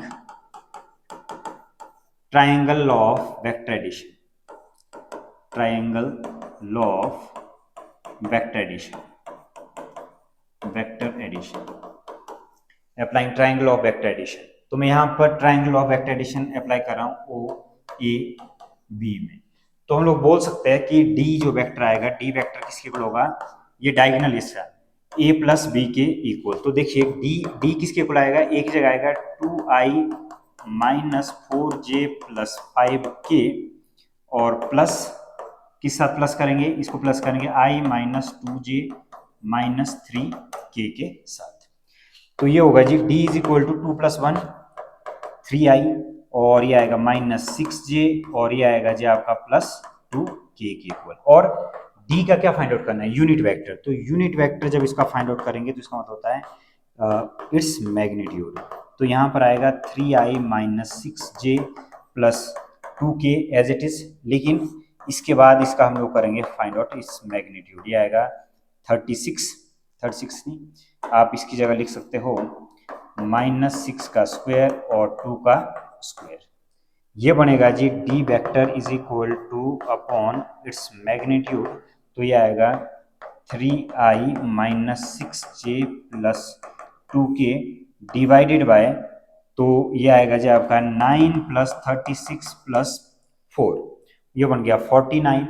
triangle law of vector addition, applying triangle of vector addition. तो मैं यहां पर triangle of vector addition apply कर रहा हूं ओ ए बी में। तो हम लोग बोल सकते हैं कि डी जो वेक्टर आएगा, डी वेक्टर किसके इक्वल होगा, ये डायगोनल इसका a + b के इक्वल। तो देखिए डी किसके इक्वल आएगा, a की जगह आएगा 2i - 4j + 5k और प्लस किस साथ प्लस करेंगे, इसको प्लस करेंगे i - 2j - 3k के साथ। तो ये होगा जी d = 2 + 1 3i और ये आएगा -6j और ये आएगा जी आपका +2k के इक्वल। और d का क्या फाइंड आउट करना है, यूनिट वेक्टर। तो यूनिट वेक्टर जब इसका फाइंड आउट करेंगे तो इसका मतलब होता है इट्स मैग्नीट्यूड। तो यहाँ पर आएगा 3i - 6j + 2k as it is, लेकिन इसके बाद इसका हम लोग करेंगे फाइंड आउट इट्स मैग्नीट्यूड। ये आएगा 36 नहीं, आप इसकी जगह लिख सकते हो -6 का स्क्वायर और 2 का स्क्वायर। ये बनेगा G D vector is equal two upon its magnitude. तो ये आएगा 3i - 6j + 2k divided by, तो ये आएगा जी आपका 9 + 36 + 4, ये बन गया 49।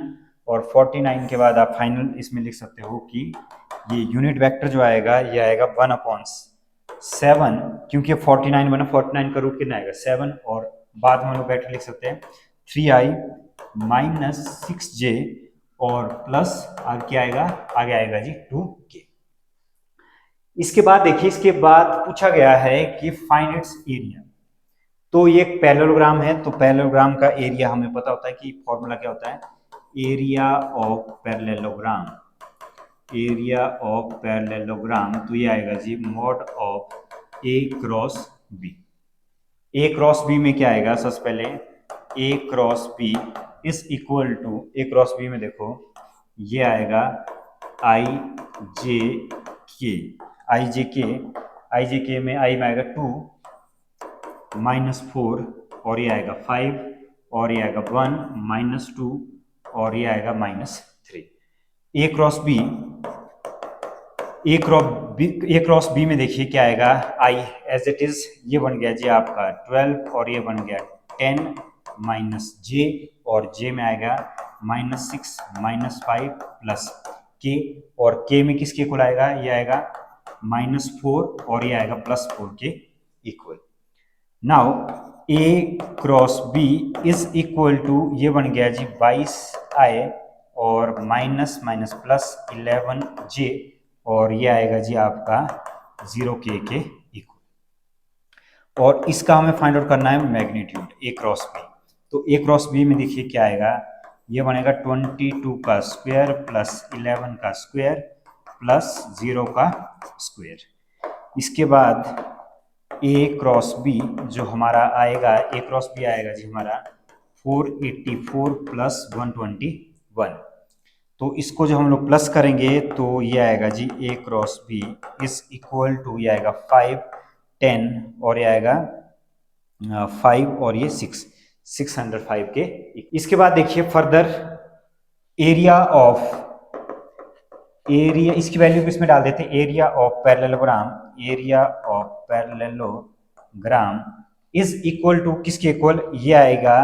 और 49 के बाद आप फाइनल इसमें लिख सकते हो कि ये यूनिट वेक्टर जो आएगा ये आएगा 1/7, क्योंकि 49 बना, 49 का रूट कितना आएगा 7, और बाद में हम लोग वेक्टर लिख सकते हैं 3i - 6j और प्लस आगे क्या आएगा, आगे आएगा जी 2k। इसके बाद देखिए, इसके बाद पूछा गया है कि फाइंड इट्स एरिया। तो ये एक पैरेललोग्राम है, तो पैरेललोग्राम का एरिया हमें पता होता है कि फॉर्मूला क्या होता है, area of parallelogram, area of parallelogram, तो ये आएगा जी mod of A cross B. A cross B में क्या आएगा, सबसे पहले A cross B is equal to, A cross B में देखो ये आएगा आई जे के, आई जे के, आई जे के में आई में आएगा 2 माइनस 4 और ये आएगा 5 और ये आएगा 1 माइनस 2 और ये आएगा minus 3। A cross B, A cross B में देखिए क्या आएगा, आई एज इट इज ये बन गया जी आपका 12 और ये बन गया 10 माइनस जे और जे में आएगा माइनस 6 माइनस 5 प्लस के, और के में किसके इक्वल आएगा, ये आएगा माइनस 4 और ये आएगा प्लस 4 के equal. Now A cross B is equal to, ये बन गया जी 22 आई और माइनस माइनस प्लस 11 जे और ये आएगा जी आपका 0 के इक्वल। और इसका हमें फाइंड आउट करना है मैग्नीट्यूड ए क्रॉस बी। तो ए क्रॉस बी में देखिए क्या आएगा, ये बनेगा 22 का स्क्वायर प्लस 11 का स्क्वायर प्लस 0 का स्क्वायर। इसके बाद ए क्रॉस बी जो हमारा आएगा, ए क्रॉस बी आएगा जी हमारा 484 प्लस 121। तो इसको जब हम लोग प्लस करेंगे तो ये आएगा जी A cross B is equal to, ये आएगा 5 10 और ये आएगा 5 और ये 605 के। इसके बाद देखिए फर्दर एरिया ऑफ, एरिया इसकी वैल्यू को इसमें डाल देते हैं, area of parallelogram, area of parallelogram is equal to किसके इक्वल, ये आएगा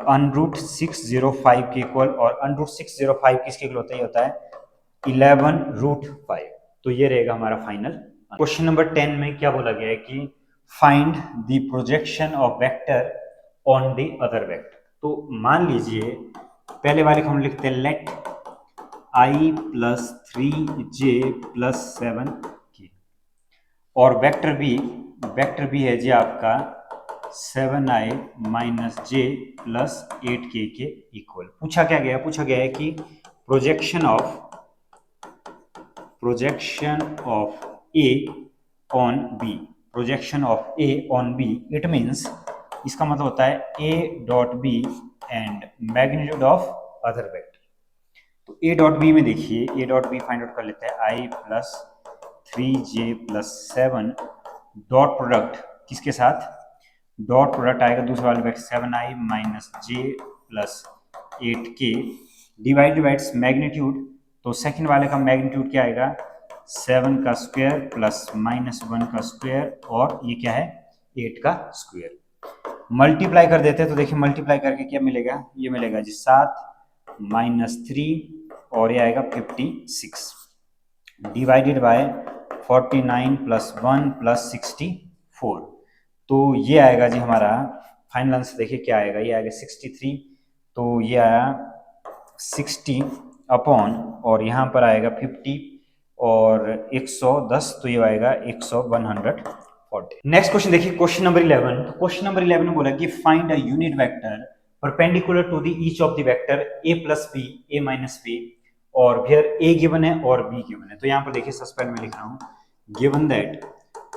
अनरूट 605 के इक्वल, और अनरूट 605 किसके इक्वल होता है, ये होता है 11 रूट 5। तो ये रहेगा हमारा फाइनल। क्वेश्चन नंबर 10 में क्या बोला गया है कि find the projection of vector on the other vector. तो मान लीजिए पहले वाले को हम लिखते हैं लेट आई प्लस 3j प्लस 7 के, और वेक्टर बी है जी आपका 7i minus J plus 8k के इक्वल। पूछा गया है कि projection of A on B, projection of A on B, it means इसका मतलब होता है A dot B and magnitude of other vector. तो ए डॉट बी में देखिए, A dot B find out कर लेते हैं, I plus 3j plus 7 dot product किसके साथ, डॉट प्रोडक्ट आएगा दूसरे वाले vector 7i minus J plus 8k divides magnitude. तो सेकंड वाले का मैग्नीट्यूड क्या आएगा, 7 का स्क्वायर प्लस माइनस 1 का स्क्वायर और ये क्या है 8 का स्क्वायर। मल्टीप्लाई कर देते हैं तो देखिए मल्टीप्लाई करके क्या मिलेगा, ये मिलेगा जी 7 माइनस 3 और ये आएगा 56 डिवाइडेड बाय 49 प्लस 1 प्लस 64। तो ये आएगा जी हमारा फाइनल आंसर, देखिए क्या आएगा, ये आएगा 63। तो ये आया 60 अपॉन और यहाँ पर आएगा 50 और 110, तो ये आएगा 140। नेक्स्ट क्वेश्चन देखिए क्वेश्चन नंबर 11। तो क्वेश्चन नंबर 11 में बोला कि find a unit vector perpendicular to the each of the vector a plus B, a minus B, और फिर a गिवन है और b गिवन है। तो यहाँ पर देखिए सबसे पहले मैं लिख रहा हूँ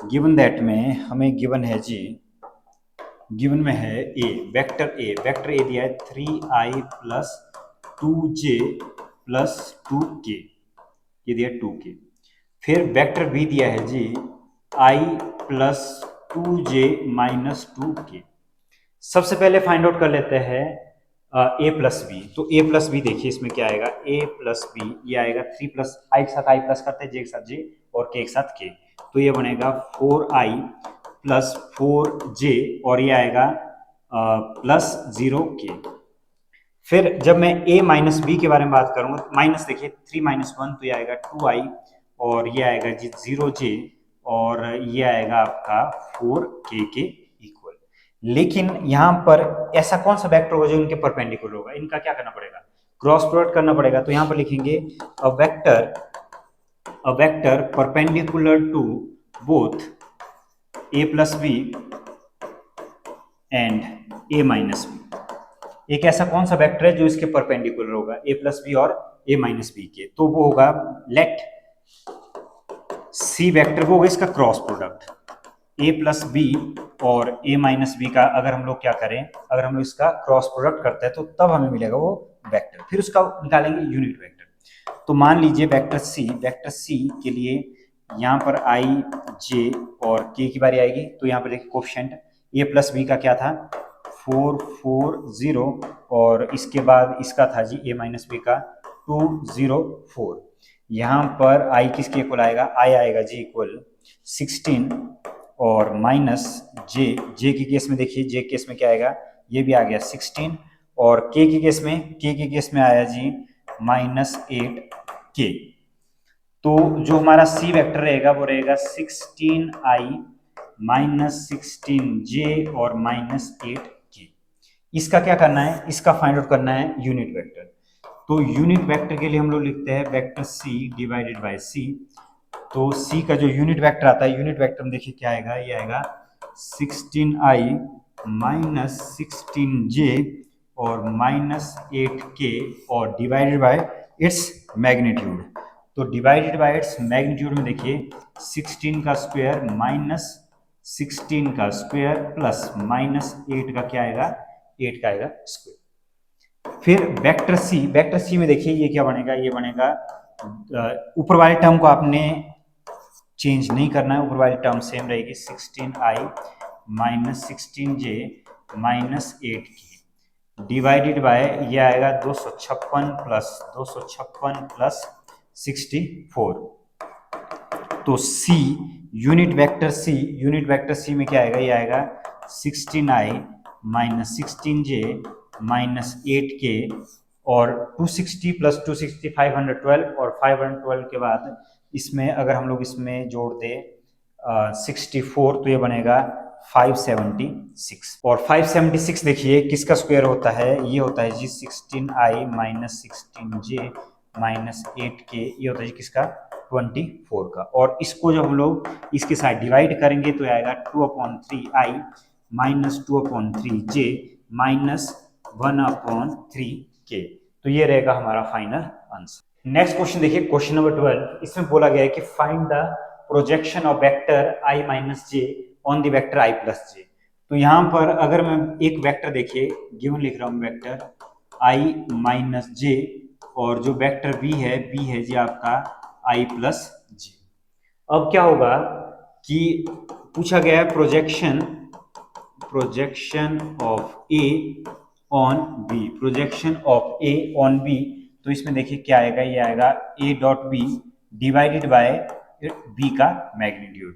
गिवन दैट में हमें गिवन है जी, गिवन में है a, वेक्टर a दिया है 3i plus 2j plus 2k, ये दिया 2k। फिर वेक्टर b दिया है जी i plus 2j minus 2k। सबसे पहले फाइंड आउट कर लेते हैं a प्लस बी। तो a प्लस बी देखिए इसमें क्या आएगा, a प्लस बी ये आएगा 3 प्लस i के साथ i प्लस करते हैं, j के साथ j और k के साथ k, तो ये बनेगा 4i प्लस 4j और ये आएगा प्लस 0k। फिर जब मैं a माइनस बी के बारे में बात करूंगा, माइनस देखिए 3 माइनस 1 तो ये आएगा 2i और ये आएगा जी 0j और ये आएगा आपका 4k के इक्वल। लेकिन यहाँ पर ऐसा कौन सा वेक्टर होगा जो इनके परपेंडिकुलर होगा, इनका क्या करना पड़ेगा, क्रॉस प्रोडक्ट करना पड़ेगा। तो यहाँ पर लिखेंगे a vector perpendicular to both a plus B and A minus B. एक ऐसा कौन सा वेक्टर है जो इसके परपेंडिकुलर होगा, ए प्लस बी और ए माइनस बी के, तो वो होगा लेट सी वेक्टर, वो होगा इसका cross product A plus B और ए माइनस बी का। अगर हम लोग क्या करें, अगर हम लोग इसका क्रॉस प्रोडक्ट करते हैं तो तब हमें मिलेगा वो वेक्टर, फिर उसका निकालेंगे यूनिट वेक्टर। तो मान लीजिए वेक्टर सी के लिए यहाँ पर आई जे और के की बारी आएगी, तो यहाँ पर देखिए कोफिशिएंट ए प्लस बी का क्या था 440 और इसके बाद इसका था जी ए माइनस बी का 204। यहाँ पर आई किसके इक्वल आएगा, आई आएगा जी इक्वल 16 और माइनस जे के केस में देखिए, जे केस में क्या आएगा, ये भी आ गया 16 और के के केस में आया जी -8 के। तो जो हमारा सी वेक्टर रहेगा वो रहेगा 16i -16j और -8 के। इसका क्या करना है, इसका फाइंड आउट करना है यूनिट वेक्टर। तो यूनिट वेक्टर के लिए हम लोग लिखते हैं वेक्टर सी डिवाइडेड बाय सी। तो सी का जो यूनिट वेक्टर आता है, यूनिट वेक्टर में देखिए क्या आएगा, ये आएगा 16i -16j और -8k और डिवाइडेड बाय इट्स मैग्नीट्यूड। तो डिवाइडेड बाय इट्स मैग्नीट्यूड में देखिए 16 का स्क्वायर -16 का स्क्वायर प्लस -8 का क्या आएगा, 8 का आएगा स्क्वायर। फिर वेक्टर सी में देखिए ये क्या बनेगा, ये बनेगा ऊपर वाले टर्म को आपने चेंज नहीं करना है, ऊपर वाली टर्म सेम रहेगी 16i -16j -8k divided by ये आएगा 256 प्लस 64। तो सी यूनिट वेक्टर सी में क्या आएगा, ये आएगा 16i -16j -8k और 260 प्लस 260 512 और 512 के बाद इसमें अगर हम लोग इसमें जोड़ दें 64 तो ये बनेगा 576 और 576 देखिए किसका स्क्वायर होता है, ये होता है जी 16i -16j -8k, ये होता है जी किसका 24 का। और इसको जब हम लोग इसके साथ डिवाइड करेंगे तो आएगा 2/3i -2/3j -1/3k। तो ये रहेगा हमारा फाइनल आंसर। नेक्स्ट क्वेश्चन देखिए, क्वेश्चन नंबर 12। इसमें बोला गया है कि find the projection of vector i minus J on the vector i plus J. तो यहाँ पर अगर मैं एक वेक्टर देखिए गिवन लिख रहा हूँ, वेक्टर i माइनस जे और जो वेक्टर b है जी आपका i प्लस जे। अब क्या होगा कि पूछा गया है projection of a on b, projection of a on b। तो इसमें देखिए क्या आएगा, ये आएगा a dot B divided by b का मैग्नीट्यूड।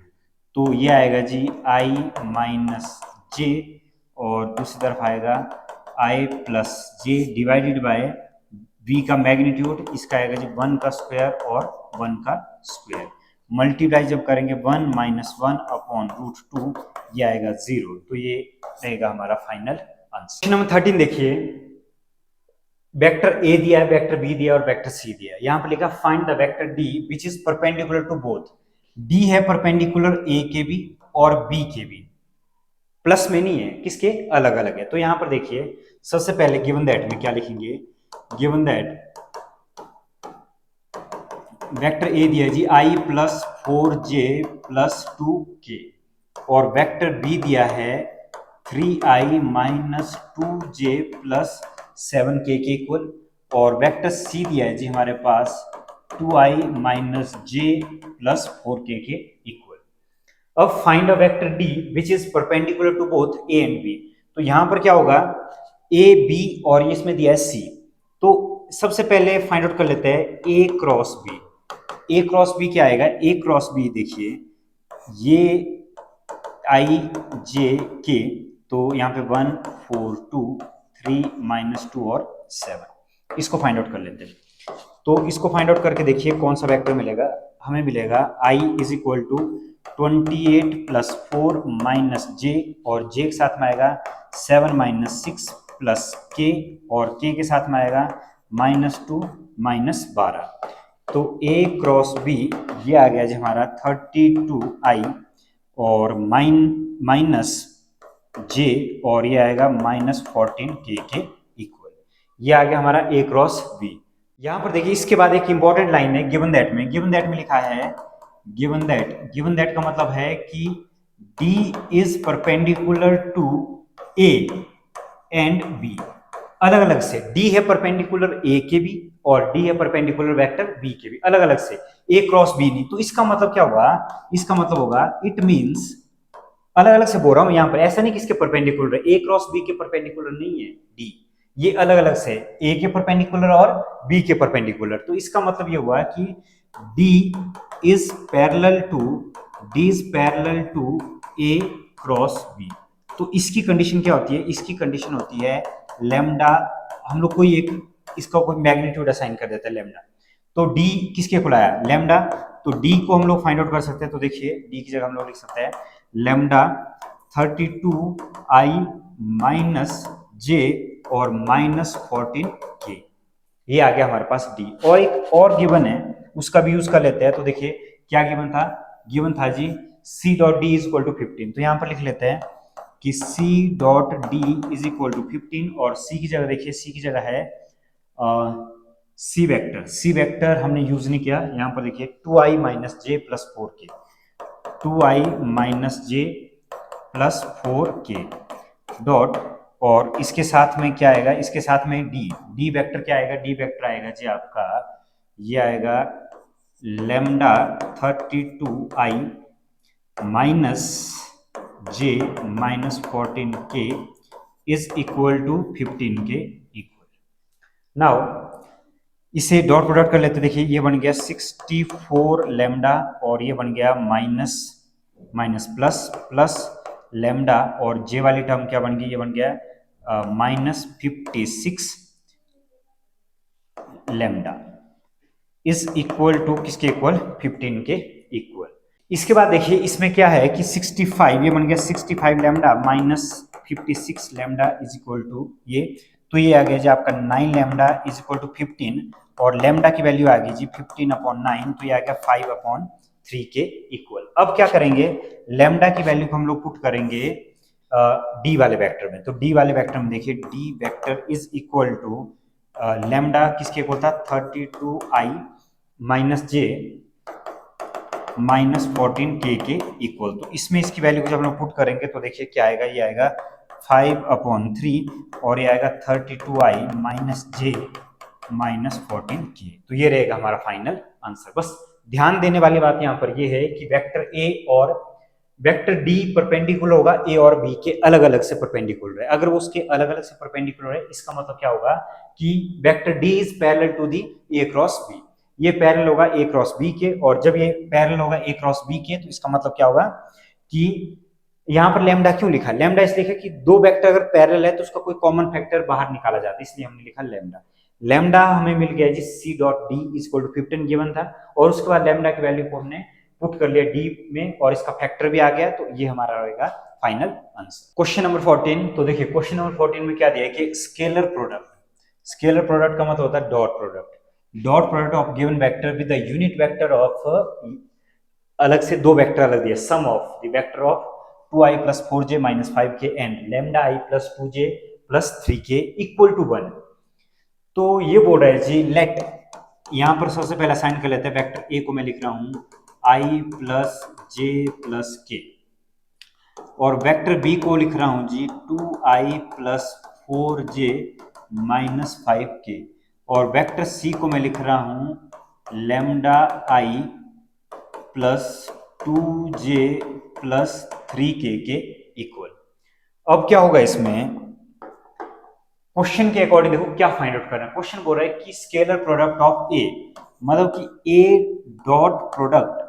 तो ये आएगा जी i माइनस जे और दूसरी तरफ आएगा i plus J divided by b का मैग्नीट्यूड, इसका आएगा जी 1 का स्क्वायर और 1 का स्क्वायर। मल्टीप्लाई जब करेंगे 1 माइनस 1/√2 ये आएगा 0। तो ये रहेगा हमारा फाइनल आंसर। नंबर 13 देखिए, वेक्टर ए दिया है, वेक्टर बी दिया है और वेक्टर सी दिया है। यहां पर लिखा find the vector D which is perpendicular to both. D है परपेंडिकुलर ए के भी और बी के भी, प्लस में नहीं है, किसके अलग अलग है। तो यहां पर देखिए सबसे पहले गिवन दैट में क्या लिखेंगे, गिवन दैट वेक्टर ए दिया है जी i plus 4j plus 2k और वेक्टर बी दिया है 3i minus 2j plus 7k के इक्वल और वेक्टर सी दिया है जी हमारे पास 2i minus j plus 4k के इक्वल। अब find a vector D which is perpendicular to both A and B. तो यहां पर क्या होगा, ए बी और इसमें दिया है सी। तो सबसे पहले फाइंड आउट कर लेते हैं ए cross B. A cross B क्या आएगा, ए क्रॉस बी देखिए ये आई जे के, तो यहाँ पे 1 4 2 3 -2 और 7, इसको फाइंड आउट कर लेते हैं। तो इसको फाइंड आउट करके देखिए कौन सा वेक्टर मिलेगा, हमें मिलेगा i is equal to 28 plus 4 minus J और जे के साथ में आएगा 7 माइनस 6 प्लस के और के साथ में आएगा -2 -12। तो a क्रॉस b ये आ गया जी हमारा 32i और माइनस जे और ये आएगा -14k के इक्वल। ये आ गया हमारा ए क्रॉस बी। यहां पर देखिए इसके बाद एक इंपॉर्टेंट लाइन है गिवन दैट में। गिवन दैट में लिखा है गिवन दैट का मतलब है कि D is perpendicular to A and B. अलग अलग से D है परपेंडिकुलर A के भी और D है परपेंडिकुलर वेक्टर B के भी, अलग अलग से, A क्रॉस B नहीं। तो इसका मतलब क्या होगा, इसका मतलब होगा इट मींस, अलग अलग से बोल रहा हूं यहां पर, ऐसा नहीं कि इसके परपेंडिकुलर है, A क्रॉस B के परपेंडिकुलर नहीं है D, ये अलग अलग से A के परपेंडिकुलर और B के परपेंडिकुलर। तो इसका मतलब ये हुआ कि D is parallel to A cross B। तो इसकी कंडीशन क्या होती है, इसकी कंडीशन होती है लैम्डा, हम लोग कोई एक इसका कोई मैग्नीट्यूड असाइन कर देते हैं लैम्डा। तो D किसके इक्वल आया, लैम्डा। तो D को हम लोग फाइंड आउट कर सकते हैं। तो देखिए D की जगह हम लोग लिख सकते हैं लैम्डा 32i माइनस जे और -14k। ये आ गया हमारे पास D। और एक और गिवन है उसका भी यूज कर लेते हैं। तो देखिए क्या गिवन था, गिवन था जी C dot D is equal to 15। तो यहां पर लिख लेते हैं कि C dot D is equal to 15 और C की जगह देखिए, C की जगह है सी वेक्टर। सी वेक्टर हमने यूज नहीं किया, यहां पर देखिए 2i minus J plus 4k, 2i minus J plus 4k dot, और इसके साथ में क्या आएगा, इसके साथ में डी वेक्टर क्या आएगा, डी वेक्टर आएगा जी आपका, ये आएगा lambda 32i minus J minus 14k is equal to 15 के इक्वल। नाउ इसे डॉट प्रोडक्ट कर लेते, देखिए ये बन गया 64 लेमडा और ये बन गया minus minus plus plus lambda और जे वाली टर्म क्या बन गई, ये बन गया -56 लेमडा इज इक्वल टू किसके इक्वल, 15 के इक्वल। इसके बाद देखिए इसमें क्या है कि 65, ये बन गया 65 lambda minus 56 lambda is equal to ये, तो ये आ गया जी आपका 9 लेमडा इज इक्वल टू 15 और लेमडा की वैल्यू आ गई जी 15/9, तो ये आ गया 5/3 के इक्वल। अब क्या करेंगे, लेमडा की वैल्यू को हम लोग पुट करेंगे डी वाले वेक्टर में। तो डी वाले वेक्टर में देखिए D vector is equal to lambda किसके इक्वल था, 32i माइनस जे -14k के इक्वल। तो इसमें इसकी वैल्यू को जब हम लोग पुट करेंगे तो देखिए क्या आएगा, ये आएगा 5/3 और ये आएगा 32i माइनस जे -14k। तो ये रहेगा हमारा फाइनल आंसर। बस ध्यान देने वाली बात यहाँ पर ये है कि वेक्टर ए और वेक्टर डी परपेंडिकुलर होगा ए और बी के अलग अलग से परपेंडिकुलर है। अगर वो उसके अलग अलग से परपेंडिकुलर है, इसका मतलब क्या होगा कि vector D is parallel to the A cross B. ये पैरेलल होगा ए क्रॉस बी के, और जब ये पैरेलल होगा ए क्रॉस बी के तो इसका मतलब क्या होगा कि यहां पर लैम्डा क्यों लिखा, लैम्डा इसलिए लिखा कि दो वेक्टर अगर पैरेलल है तो उसका कोई कॉमन फैक्टर बाहर निकाला जाता है, इसलिए हमने लिखा लैम्डा। लैम्डा हमें मिल गया जी C dot D is equal to 15 given था, और उसके बाद लैम्डा की वैल्यू को हमने पुट कर लिया डी में और इसका फैक्टर भी आ गया, तो ये हमारा रहेगा फाइनल आंसर। क्वेश्चन नंबर 14, तो देखिए क्वेश्चन नंबर 14 में क्या दिया है कि स्केलर प्रोडक्ट, स्केलर प्रोडक्ट का मतलब होता है dot product, dot product of given vector with the unit vector of, अलग से दो वेक्टर अलग दिए, sum of the vector of 2i plus 4j minus 5k and lambda i plus 2j plus 3k equal to 1। तो ये बोल रहा है जी लेट, यहां पर सबसे पहले साइन कर लेते हैं, वेक्टर ए को मैं लिख रहा हूं i प्लस जे प्लस के, और वेक्टर बी को लिख रहा हूं जी 2i plus 4j minus 5k, और वेक्टर सी को मैं लिख रहा हूं lambda i plus 2j plus 3k के इक्वल। अब क्या होगा इसमें, क्वेश्चन के अकॉर्डिंग देखो क्या फाइंड आउट करना है। क्वेश्चन बोल रहा है कि स्केलर प्रोडक्ट ऑफ ए, मतलब कि ए डॉट प्रोडक्ट,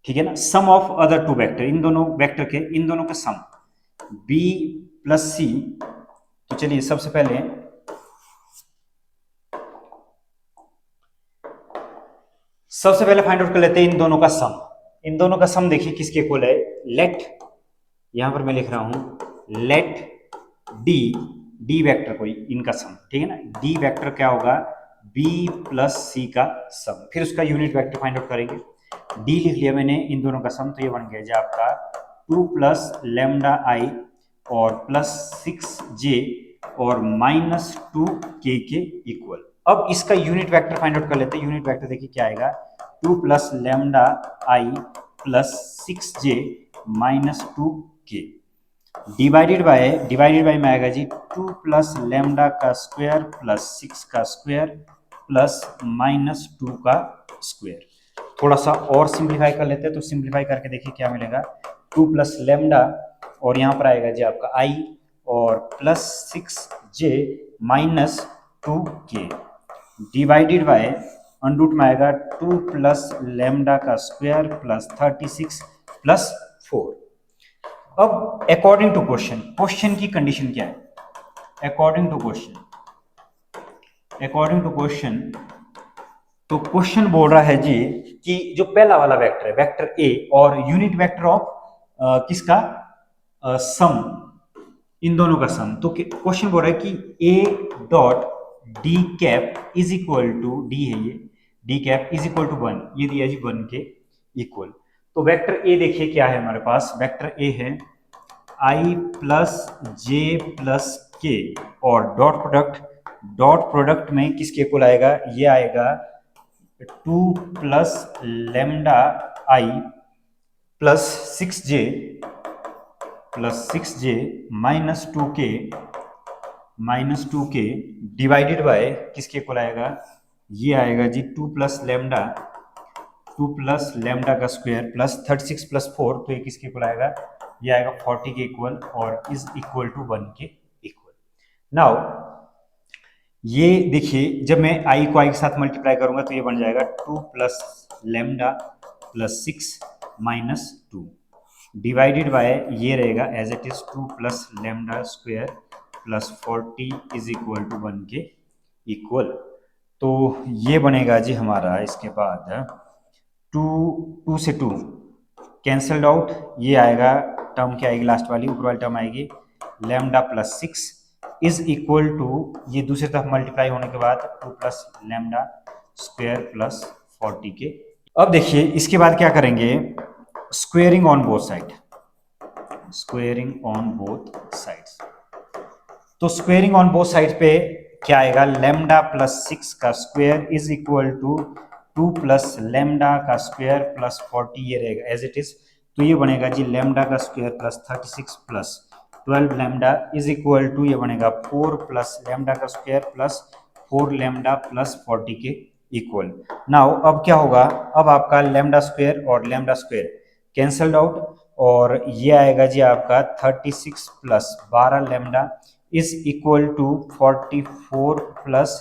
ठीक है ना, सम ऑफ अदर टू वेक्टर, इन दोनों वेक्टर के इन दोनों का सम बी प्लस सी। तो चलिए सबसे पहले फाइंड आउट कर लेते हैं इन दोनों का सम। इन दोनों का सम देखिए किसके इक्वल है, लेट, यहां पर मैं लिख रहा हूं लेट डी, डी वेक्टर कोई इनका सम, ठीक है ना, डी वेक्टर क्या होगा, बी प्लस सी का सम, फिर उसका यूनिट वेक्टर फाइंड आउट करेंगे। डी लिख लिया मैंने इन दोनों का सम, तो ये बन गया जी आपका 2 प्लस लेमडा आई और प्लस 6j और -2k के इक्वल। अब इसका यूनिट वेक्टर फाइंड आउट कर लेते हैं। यूनिट वेक्टर देखिए क्या आएगा, 2 plus lambda I plus 6j -2k divided by में आएगा जी 2 प्लस लैम्डा का स्क्वायर प्लस 6 का स्क्वायर प्लस -2 का स्क्वायर। थोड़ा सा और सिंप्लीफाई कर लेते हैं, तो सिंप्लीफाई करके देखिए क्या मिलेगा, 2 प्लस लैम्डा और यहाँ पर आएगा जी आपका आई और plus 6j -2k divided by under root में आएगा 2 प्लस लैम्डा का स्क्वायर प्लस 36 प्लस 4। अब अकॉर्डिंग टू क्वेश्चन की कंडीशन क्या है? अकॉर्डिंग टू क्वेश्चन तो क्वेश्चन बोल रहा है जी कि जो पहला वाला वेक्टर है वेक्टर ए और यूनिट वेक्टर ऑफ किसका सम, इन दोनों का सम। तो क्वेश्चन बोल रहा है कि A dot D cap is equal to, D है ये, D cap is equal to 1, ये दिया जी 1 के इक्वल। तो वेक्टर ए देखिए क्या है हमारे पास, वेक्टर ए है आई प्लस जे प्लस के और डॉट प्रोडक्ट में किसके इक्वल आएगा, ये आएगा 2 plus lambda I plus 6j -2k divided by किसके इक्वल आएगा, ये आएगा जी 2 प्लस लैम्डा का स्क्वायर प्लस 36 प्लस 4, तो ये किसके इक्वल आएगा, ये आएगा 40 के इक्वल और इज इक्वल टू 1 के इक्वल। नाउ ये देखिए जब मैं आई को आई के साथ मल्टीप्लाई करूंगा तो ये बन जाएगा 2 plus lambda plus 6 -2 divided by ये रहेगा as it is 2 plus lambda square plus 40 is equal to 1 के इक्वल। तो ये बनेगा जी हमारा, इसके बाद 2 से 2 कैंसल्ड आउट, ये आएगा टर्म क्या आएगी लास्ट वाली, ऊपर वाली टर्म आएगी lambda plus 6 is equal to, ये दूसरी तरफ मल्टीप्लाई होने के बाद 2 प्लस लैम्डा स्क्वायर प्लस 40 के। अब देखिए इसके बाद क्या करेंगे, स्क्वेयरिंग ऑन बोथ साइड्स। तो स्क्वेयरिंग ऑन बोथ साइड पे क्या आएगा, लैम्डा प्लस 6 का square is equal to 2 plus lambda का स्क्वायर प्लस 40, ये रहेगा एज इट इज। तो ये बनेगा जी लैम्डा का square plus 36 plus 12 lambda is equal to, ये बनेगा 4 प्लस लैम्डा का स्क्वायर प्लस 4 लैम्डा प्लस 40 के इक्वल। नाउ अब क्या होगा, अब आपका लैम्डा स्क्वायर और लैम्डा स्क्वायर कैंसल्ड आउट और ये आएगा जी आपका 36 plus 12 lambda is equal to 44 plus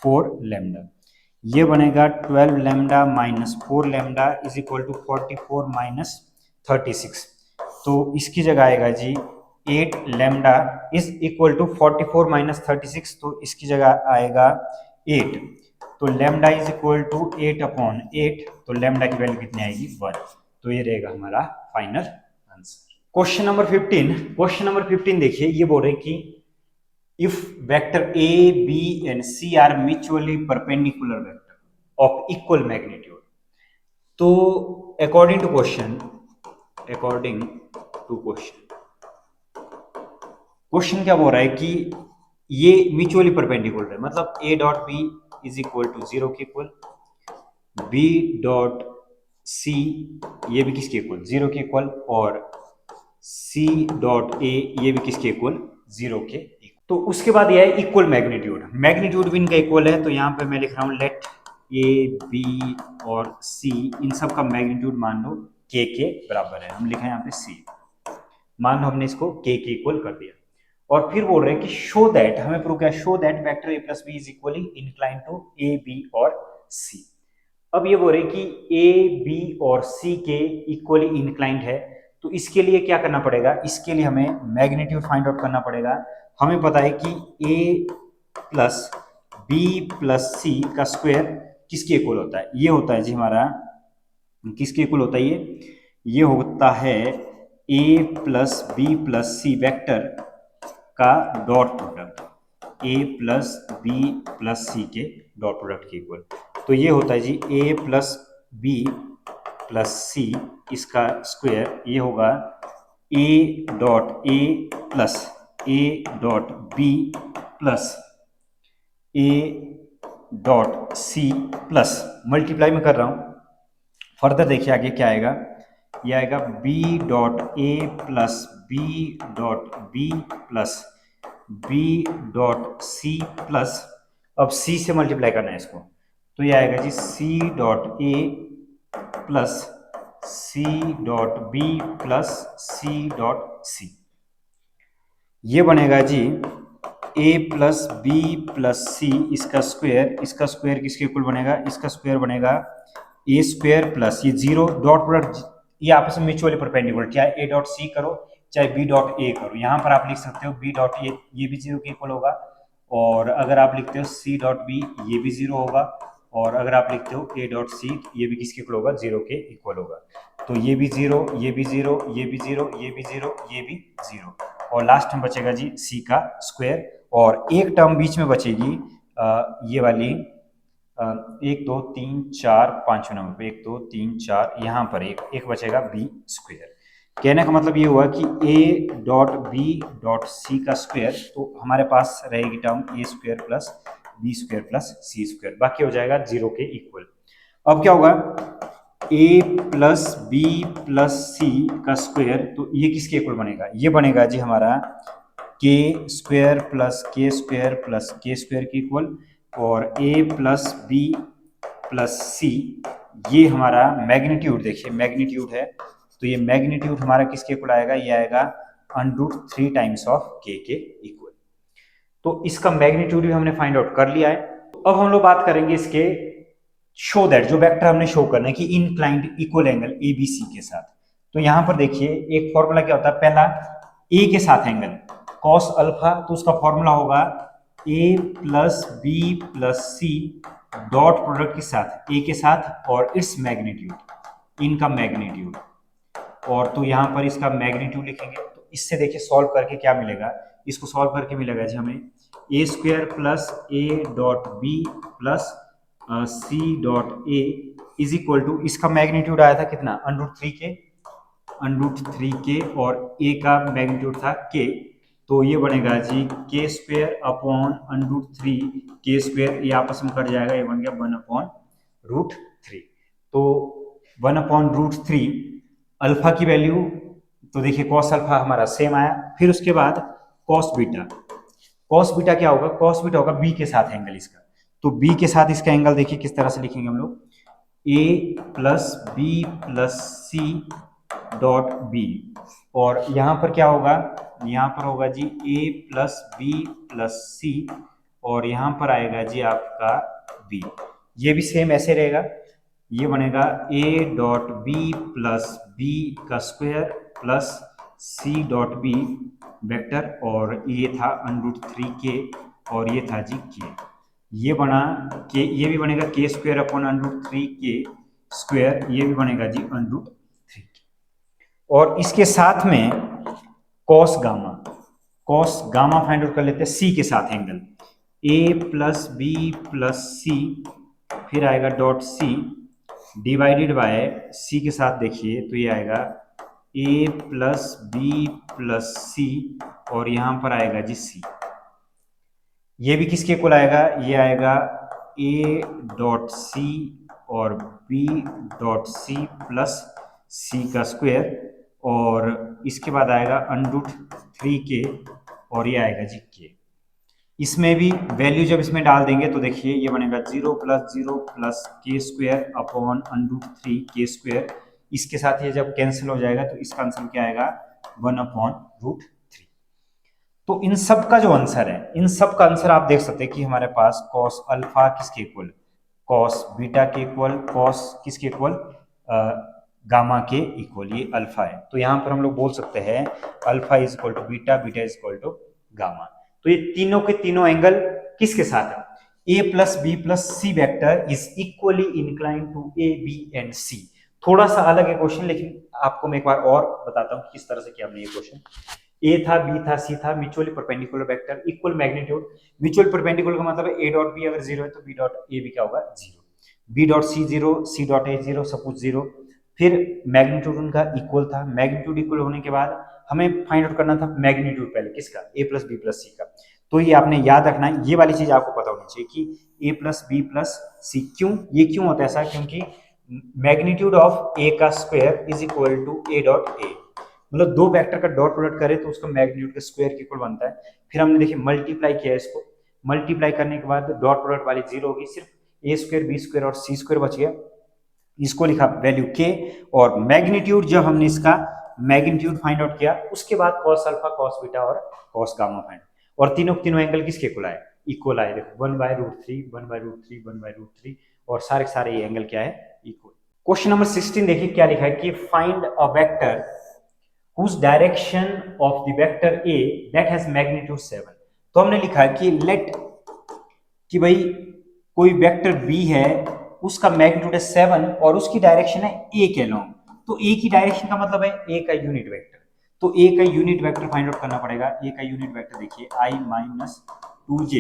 4 lambda, ये बनेगा 12 lambda minus 4 lambda is equal to 44 minus 36। तो इसकी जगह आएगा जी 8 lambda is equal to 44 minus 36, तो इसकी जगह आएगा 8। तो lambda is equal to 8 upon 8, तो लैम्डा की वैल्यू कितनी आएगी 1। तो ये रहेगा हमारा फाइनल आंसर। क्वेश्चन नंबर 15 देखिए, ये बोल रहे कि if vector a b and c are mutually perpendicular vector of equal magnitude, तो according to क्वेश्चन क्या बोल रहा है कि ये म्यूचुअली परपेंडिकुलर है, मतलब a dot b is equal to 0 के इक्वल, b डॉट c ये भी किसके इक्वल 0 के इक्वल, और c डॉट a ये भी किसके इक्वल 0 के इक्वल। तो उसके बाद यह है इक्वल मैग्नीट्यूड भी इनका इक्वल है, तो यहाँ पे मैं लिख रहा हूँ लेट ए बी और सी इन सब का मैग्नीट्यूड मान लो के बराबर है, हम लिखा है यहाँ पे सी, मान लो हमने इसको के इक्वल कर दिया। और फिर बोल रहे हैं कि शो दैट, हमें प्रूव किया show that vector A plus B is equally incline to A B और सी। अब ये बोल रहे हैं कि ए बी और सी के इक्वली इंक्लाइंड है, तो इसके लिए क्या करना पड़ेगा, इसके लिए हमें मैग्नीट्यूड फाइंड आउट करना पड़ेगा। हमें पता है कि a plus B plus C का स्क्वायर किसके इक्वल होता है, ये होता है जी हमारा किसके इक्वल होता है, ये होता है a plus B plus C vector का dot product, a plus B plus C के डॉट प्रोडक्ट के इक्वल। तो ये होता है जी a plus B plus C इसका स्क्वायर, ये होगा A dot A plus A dot B plus A dot C plus multiply में कर रहा हूं। फर्दर देखिए आगे क्या आएगा, ये आएगा B dot A plus B dot B plus B dot C plus, अब सी से मल्टीप्लाई करना है इसको, तो ये आएगा जी C dot A plus C dot B plus C dot C. ये बनेगा जी A plus B plus C इसका स्क्वायर किसके इक्वल बनेगा, इसका स्क्वायर बनेगा ए स्क्वायर प्लस ये जीरो डॉट प्रोडक्ट, ये आपस में म्यूचुअली परपेंडिकुलर, चाहे ए डॉट सी करो चाहे बी डॉट ए करो। यहाँ पर आप लिख सकते हो बी डॉट ए, ये भी जीरो के इक्वल होगा, और अगर आप लिखते हो सी डॉट बी ये भी जीरो होगा, और अगर आप लिखते हो ए डॉट सी ये भी किसके इक्वल होगा, जीरो के इक्वल होगा। तो ये भी जीरो, ये भी जीरो, ये भी जीरो, ये भी जीरो, ये भी जीरो, और लास्ट में बचेगा जी सी का स्क्वायर, और एक टर्म बीच में बचेगी ये वाली 1 2 3 4 5 नंबर पे 1 2 3 4, यहाँ पर एक बचेगा बी स्क्वायर। कहने का मतलब ये हुआ कि A dot B dot C का स्क्वायर, तो हमारे पास रहेगी term A square plus B square plus C square, बाकी हो जाएगा जीरो के इक्वल। अब क्या होगा, A plus B plus C का स्क्वायर, तो ये किसके इक्वल बनेगा, ये बनेगा जी हमारा के स्क्वायर प्लस के स्क्वायर प्लस के स्क्वायर के इक्वल, और A plus B plus C ये हमारा मैग्नीट्यूड, देखिए मैग्नीट्यूड है, तो ये मैग्नीट्यूड हमारा किसके इक्वल आएगा, ये आएगा √3 टाइम्स ऑफ के इक्वल। तो इसका मैग्नीट्यूड भी हमने फाइंड आउट कर लिया है। अब हम लोग बात करेंगे इसके शो दैट, जो वेक्टर हमने शो करना है कि inclined equal angle A B C के साथ। तो यहां पर देखिए एक फॉर्मूला क्या होता है, पहला ए के साथ एंगल कॉस अल्फा, तो उसका फॉर्मूला होगा A plus B plus C dot product के साथ ए के साथ और इट्स मैग्नीट्यूड, इनका मैग्नीट्यूड, और तो यहां पर इसका मैग्नीट्यूड लिखेंगे। तो इससे देखिए सॉल्व करके क्या मिलेगा, इसको सॉल्व करके मिलेगा जी हमें A square plus A dot B plus C dot A is equal to, इसका मैग्नीट्यूड आया था कितना, √3 के और ए का मैग्नीट्यूड था के, तो ये बनेगा जी के स्क्वायर अपॉन √3 के स्क्वायर, ये आपस में कट जाएगा, ये बन गया 1/√3। तो 1/√3 अल्फा की वैल्यू, तो देखिए कॉस अल्फा हमारा सेम आया, फिर उसके बाद कॉस बीटा क्या होगा, कॉस बीटा होगा बी के साथ एंगल इसका, तो बी के साथ इसका एंगल देखिए किस तरह से लिखेंगे हम लोग, A plus B plus C dot B, और यहां पर क्या होगा, यहां पर होगा जी A plus B plus C, और यहां पर आएगा जी आपका बी, ये भी सेम ऐसे रहेगा, ये बनेगा A dot B plus B का square plus C dot B vector, और ये था √3 के और ये था जी के, ये बना के, ये भी बनेगा के स्क्वायर अपॉन √3 के स्क्वायर, ये भी बनेगा जी √3, और इसके साथ में कॉस गामा फाइंड आउट कर लेते हैं सी के साथ एंगल, ए प्लस बी प्लस सी, फिर आएगा डॉट सी डिवाइडेड बाय सी के साथ देखिए, तो ये आएगा A plus B plus C, और यहां पर आएगा जी सी, ये भी किसके इक्वल आएगा, ये आएगा ए डॉट सी और B dot C plus C का स्क्वायर, और इसके बाद आएगा √3 के, और ये आएगा जी के। इसमें भी वैल्यू जब इसमें डाल देंगे तो देखिए ये बनेगा 0 + 0 प्लस के स्क्वायर अपॉन √3 के स्क्वायर, इसके साथ ये जब कैंसिल हो जाएगा तो इसका आंसर क्या आएगा, 1/√3। तो इन सब का जो आंसर है, इन सब का आंसर आप देख सकते हैं कि हमारे पास कॉस अल्फा किसके इक्वल, कॉस बीटा के इक्वल, कॉस किसके इक्वल, गामा के इक्वल, ये अल्फा है। तो यहाँ पर हम लोग बोल सकते हैं alpha is equal to beta, beta is equal to gamma. तो ये तीनों के तीनों एंगल किसके साथ है, A plus B plus C vector is equally inclined to A B and C. थोड़ा सा अलग है क्वेश्चन, लेकिन आपको मैं एक बार और बताता हूँ किस तरह से किया हमने ये क्वेश्चन। ए था, बी था, सी था, mutually perpendicular vector, equal magnitude, mutual perpendicular का मतलब है ए डॉट बी अगर 0 है तो बी डॉट ए भी क्या होगा 0, B dot C 0, C dot A 0, सब कुछ 0। फिर मैग्नीट्यूड उनका इक्वल था, मैग्नीट्यूड इक्वल होने के बाद हमें फाइंड आउट करना था मैग्नीट्यूड पहले किसका, ए प्लस बी प्लस सी का। तो ये आपने याद रखना है, ये वाली चीज आपको पता होनी चाहिए कि ए प्लस बी प्लस सी। क्यों ये क्यों होता है ऐसा, क्योंकि मैग्नीट्यूड ऑफ ए का square is equal to A dot A, मतलब दो वेक्टर का डॉट प्रोडक्ट करें तो उसका मैग्नीट्यूड के स्क्वायर के इक्वल बनता है। फिर हमने देखिए मल्टीप्लाई किया इसको, मल्टीप्लाई करने के बाद डॉट प्रोडक्ट वाली जीरो होगी, सिर्फ ए स्क्वायर बी स्क्वायर और सी स्क्वायर बच गया, इसको लिखा वैल्यू के। और मैग्नीट्यूड जब हमने इसका मैग्नीट्यूड फाइंड आउट किया उसके बाद कॉस अल्फा कॉस बीटा और कॉस गामा फाइंड, और तीनों एंगल किसके इक्वल आए, इक्वल आए। देखो 1/√3 1/√3 1/√3 और सारे के सारे ये एंगल क्या है, इक्वल। क्वेश्चन नंबर 16 देखिए क्या लिखा है कि find a vector whose direction of the vector a that has magnitude 7। तो हमने लिखा है कि लेट कि भाई कोई वेक्टर b है उसका मैग्नीट्यूड है 7 और उसकी डायरेक्शन है a के अलोंग। तो a की डायरेक्शन का मतलब है a का यूनिट वेक्टर, तो a का यूनिट वेक्टर फाइंड आउट करना पड़ेगा। a का यूनिट वेक्टर देखिए i-2j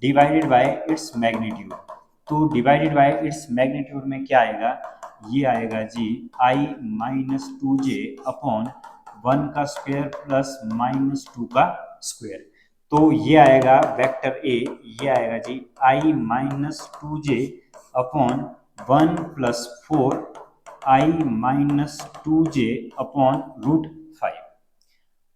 divided by its magnitude. तो डिवाइडेड बाय इट्स मैग्नीट्यूड में क्या आएगा, ये आएगा जी i-2j अपॉन 1 का स्क्वायर प्लस -2 का स्क्वायर। तो ये आएगा वेक्टर ए, ये आएगा जी i-2j upon 1 plus 4 i-2j upon √5।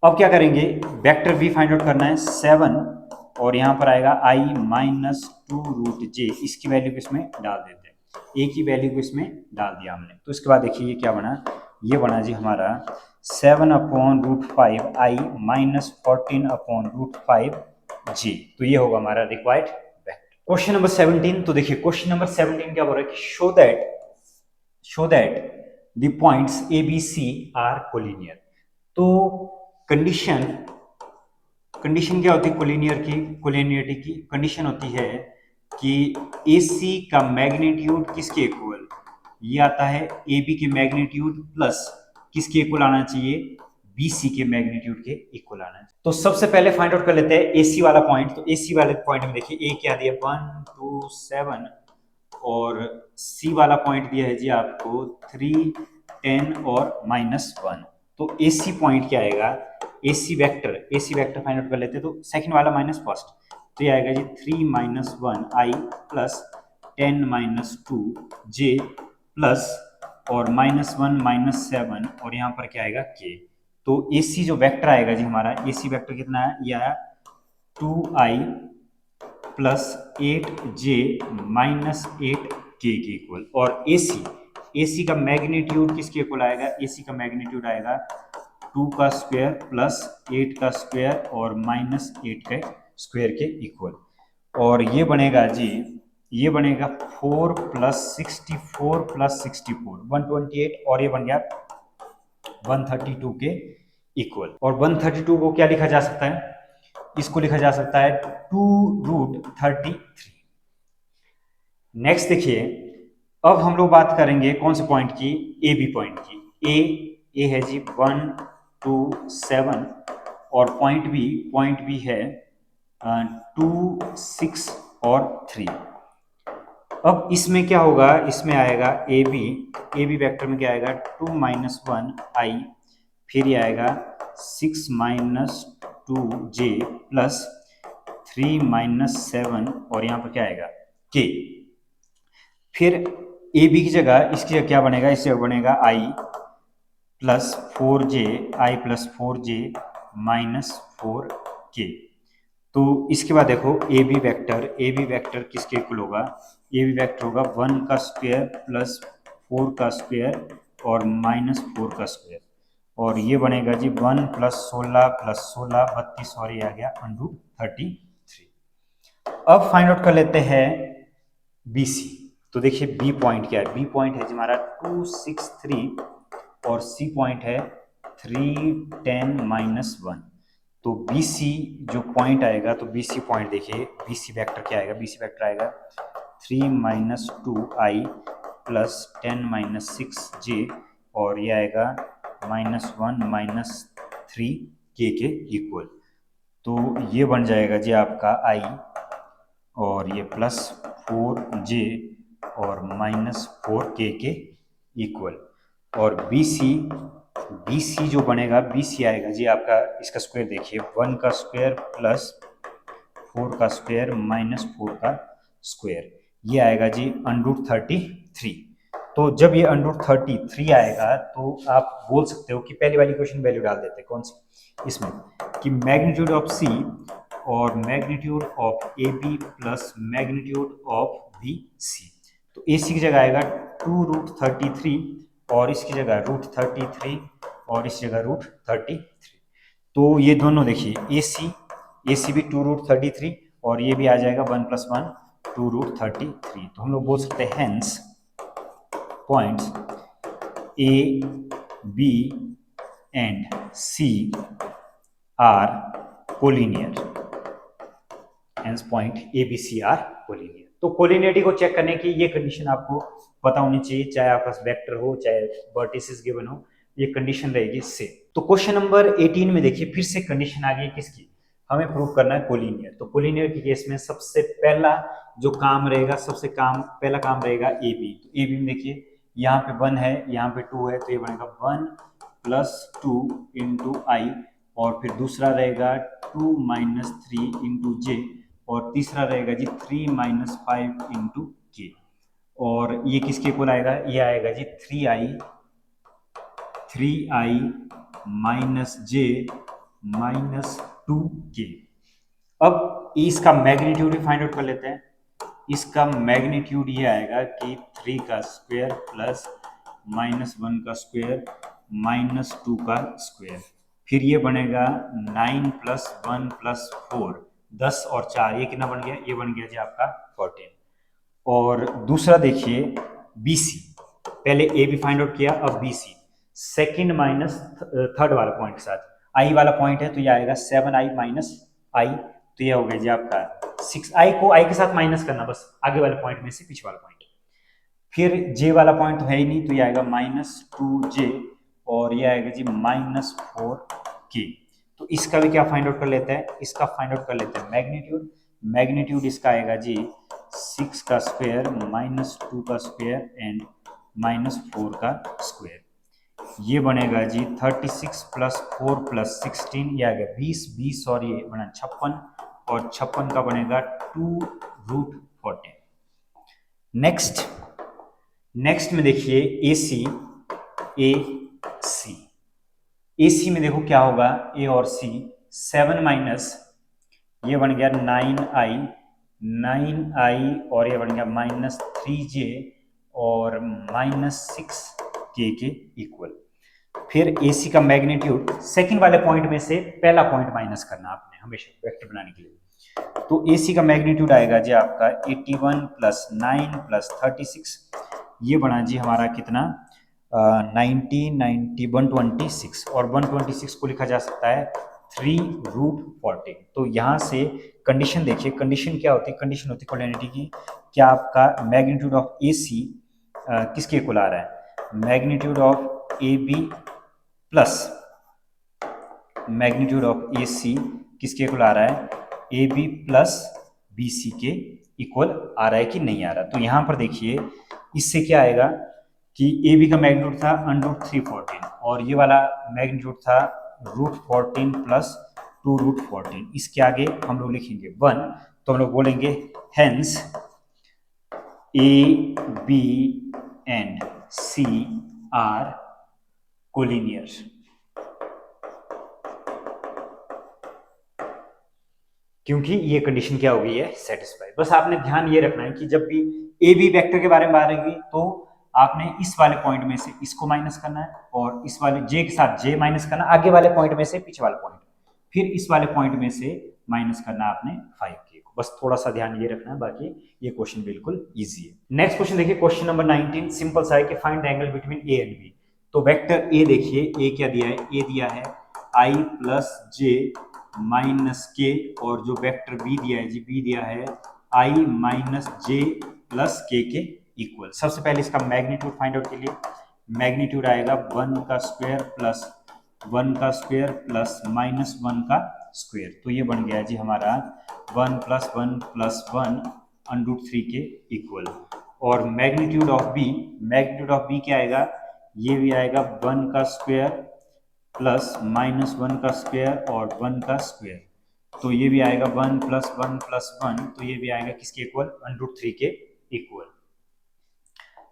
अब क्या करेंगे, वेक्टर बी फाइंड आउट करना है 7 और यहाँ पर आएगा i-2√j, इसकी वैल्यू को इसमें डाल देते हैं, a की वैल्यू को इसमें डाल दिया हमने। तो इसके बाद देखिए ये क्या बना, ये बना जी हमारा 7/√5 i-14/√5j। तो ये होगा हमारा रिक्वायर्ड वेक्टर। क्वेश्चन नंबर 17, तो देखिए क्वेश्चन नंबर 17 क्या बोल रहा है कि show that the points A B C are collinear. तो कंडीशन क्या होती है कोलिनियर की, कोलिनियरिटी की कंडीशन होती है कि AC का मैग्नीट्यूड किसके इक्वल, ये आता है AB के मैग्नीट्यूड प्लस किसके इक्वल आना चाहिए, BC के मैग्नीट्यूड के इक्वल आना चाहिए। तो सबसे पहले फाइंड आउट कर लेते हैं AC वाला पॉइंट। तो AC वाले पॉइंट में देखिए A क्या दिया 1 2 7 और C वाला पॉइंट दिया है जी आपको 3 10 और -1। तो AC पॉइंट क्या आएगा, AC वेक्टर फाइंड आउट कर लेते हैं। तो सेकंड वाला माइनस फर्स्ट, तो ये आएगा जी 3 - 1 i प्लस 10 - 2 j प्लस और -1 - 7 और यहाँ पर क्या आएगा k। तो AC जो वेक्टर आएगा जी हमारा, AC वेक्टर कितना है, ये आया 2i plus 8j minus 8k के इक्वल। और AC का मैग्नीट्यूड किसके इक्वल आएगा, AC का मैग्नीट्यूड आएगा 2 का स्क्वायर प्लस 8 का स्क्वायर और -8 के स्क्वायर के इक्वल। और ये बनेगा जी, ये बनेगा 4 + 64 + 64 128 और ये बन गया 132 के इक्वल। और 132 को क्या लिखा जा सकता है, इसको लिखा जा सकता है 2√33। नेक्स्ट देखिए, अब हम लोग बात करेंगे कौन से पॉइंट की, ए बी पॉइंट की। ए है जी 1 2 7 और पॉइंट बी है 2 6 और 3। अब इसमें क्या होगा, इसमें आएगा ए बी वेक्टर में क्या आएगा 2 - 1 i, फिर ये आएगा 6 - 2 j प्लस 3 - 7 और यहाँ पर क्या आएगा k। फिर ए बी की जगह इसकी जगह क्या बनेगा, इस जगह बनेगा i plus 4j minus 4k। तो इसके बाद देखो ए बी वेक्टर किसके इक्वल होगा, ए बी वेक्टर होगा 1 का स्क्वायर प्लस 4 का स्क्वायर और -4 का स्क्वायर। और ये बनेगा जी 1 + 16 + 16 32 और ये आ गया √33। अब फाइंड आउट कर लेते हैं BC। तो देखिए बी पॉइंट क्या है, बी पॉइंट है हमारा 2 6 3 और सी पॉइंट है 3 10 -1। तो BC जो पॉइंट आएगा, तो BC पॉइंट देखिए, BC वेक्टर क्या आएगा, BC वेक्टर आएगा 3 - 2i प्लस 10 - 6j और ये आएगा -1 - 3k के इक्वल। तो ये बन जाएगा जी आपका i और ये प्लस 4j और -4k के इक्वल। और BC बी सी जो बनेगा, बी सी आएगा जी आपका, इसका स्क्वायर देखिए, 1 का स्क्वायर प्लस 4 का स्क्वायर माइनस 4 का स्क्वायर, ये आएगा जी √33। तो जब ये √33 आएगा तो आप बोल सकते हो कि पहली वाली क्वेश्चन वैल्यू डाल देते हैं, कौन सी, इसमें, कि मैग्नीट्यूड ऑफ सी और magnitude of A B plus magnitude of B C. तो ए सी की जगह आएगा 2√33 और इसकी जगह √33 और इस जगह √33। तो ये दोनों देखिए, ए सी भी 2√33 और ये भी आ जाएगा 1 + 1 2√33। तो हम लोग बोल सकते हैं hence points A B and C are collinear, hence point A B C are collinear. तो कोलिनियरिटी को चेक करने की ये कंडीशन आपको पता होनी चाहिए, चाहे आपका वेक्टर हो चाहे वर्टिसेस गिवन हो, ये कंडीशन रहेगी इससे। तो क्वेश्चन नंबर 18 में देखिए फिर से कंडीशन आ गई किसकी, हमें प्रूव करना है कोलिनियर। तो कोलिनियर के केस में सबसे पहला जो काम रहेगा, पहला काम रहेगा ए बी। तो ए बी में देखिए यहाँ पे 1 है, यहाँ पे 2 है, तो ये बनेगा 1 + 2 × I, और फिर दूसरा रहेगा 2 - 3 × J, और तीसरा रहेगा जी 3 - 5 × K, और ये किसके इक्वल आएगा, ये आएगा जी 3I - J - 2K। अब इसका मैग्नीट्यूड भी फाइंड आउट कर लेते हैं। इसका मैग्नीट्यूड ये आएगा कि 3 का स्क्वायर प्लस -1 का स्क्वायर माइनस 2 का स्क्वायर, फिर ये बनेगा 9 + 1 + 4, 10 और 4, ये कितना बन गया, ये बन गया जी आपका 14। और दूसरा देखिए बी सी, पहले ए भी फाइंड आउट किया, अब B C, second minus third वाला पॉइंट के साथ, आई वाला पॉइंट है तो ये आएगा 7I - I, तो ये हो गया जी आपका 6I को I के साथ माइनस करना, बस आगे वाले पॉइंट में से पीछे वाला पॉइंट। फिर J वाला पॉइंट तो है ही नहीं, तो ये आएगा -2J, और ये आएगा जी -4K। तो इसका भी क्या फाइंड आउट कर लेते हैं, इसका फाइंड आउट कर लेते हैं मैग्नीट्यूड। मैग्नीट्यूड इसका आएगा जी 6 का स्क्वायर -2 का स्क्वायर एंड -4 का स्क्वायर, ये बनेगा जी 36 + 4 + 16, ये आ गया 20 और ये बना 56, और 56 का बनेगा 2√14। नेक्स्ट में देखिए ए सी में देखो क्या होगा, ए और सी, 7 माइनस, ये बन गया 9I, और ये बन गया -3J और -6K के इक्वल। फिर AC का मैग्नीट्यूड, सेकंड वाले पॉइंट में से पहला पॉइंट माइनस करना आपने हमेशा वेक्टर बनाने के लिए। तो AC का मैग्नीट्यूड आएगा जी आपका 81 + 9 + 36, ये बना जी हमारा कितना 126, और 126 को लिखा जा सकता है 3√14। तो यहाँ से कंडीशन देखिए, कंडीशन क्या होती है, कंडीशन होती है कोलिनियरिटी की, क्या आपका मैग्नीट्यूड ऑफ AC किसके इक्वल आ रहा है, magnitude of AB plus magnitude of AC किसके इक्वल आ रहा है, AB प्लस BC के इक्वल आ रहा है कि नहीं आ रहा। तो यहाँ पर देखिए इससे क्या आएगा कि AB का मैग्नीट्यूड था √314, और ये वाला मैग्नीट्यूड था √14 + 2√14, इसके आगे हम लोग लिखेंगे 1, तो हम लोग बोलेंगे hence AB and C are collinear. क्योंकि ये कंडीशन क्या हो गई है, सेटिस्फाई। बस आपने ध्यान ये रखना है कि जब भी ए बी वेक्टर के बारे में बात आएगी तो आपने इस वाले पॉइंट में से इसको माइनस करना है, और इस वाले जे के साथ जे माइनस करना, आगे वाले पॉइंट में से पीछे वाला पॉइंट, फिर इस वाले पॉइंट में से माइनस करना आपने 5K को। बस थोड़ा सा ध्यान ये रखना है, बाकी ये क्वेश्चन बिल्कुल इजी है। नेक्स्ट क्वेश्चन देखिए, क्वेश्चन नंबर 19, सिंपल सा है कि find the angle between A and B. तो वेक्टर ए देखिए, ए क्या दिया है, ए दिया है I + J - K, और जो वेक्टर बी दिया है जी, बी दिया है I - J + K के इक्वल। सबसे पहले इसका मैग्नीट्यूड फाइंड आउट के लिए, मैग्नीट्यूड आएगा 1 का स्क्वायर प्लस 1 का स्क्वायर प्लस -1 का स्क्वायर, तो ये बन गया जी हमारा 1 + 1 + 1 √3 के इक्वल। और मैग्नीट्यूड ऑफ बी क्या आएगा, ये भी आएगा 1 का स्क्वायर प्लस माइनस 1 का स्क्वायर और 1 का स्क्वायर, तो ये भी आएगा 1 प्लस 1 प्लस 1, तो ये भी आएगा किसके इक्वल, √3 के इक्वल।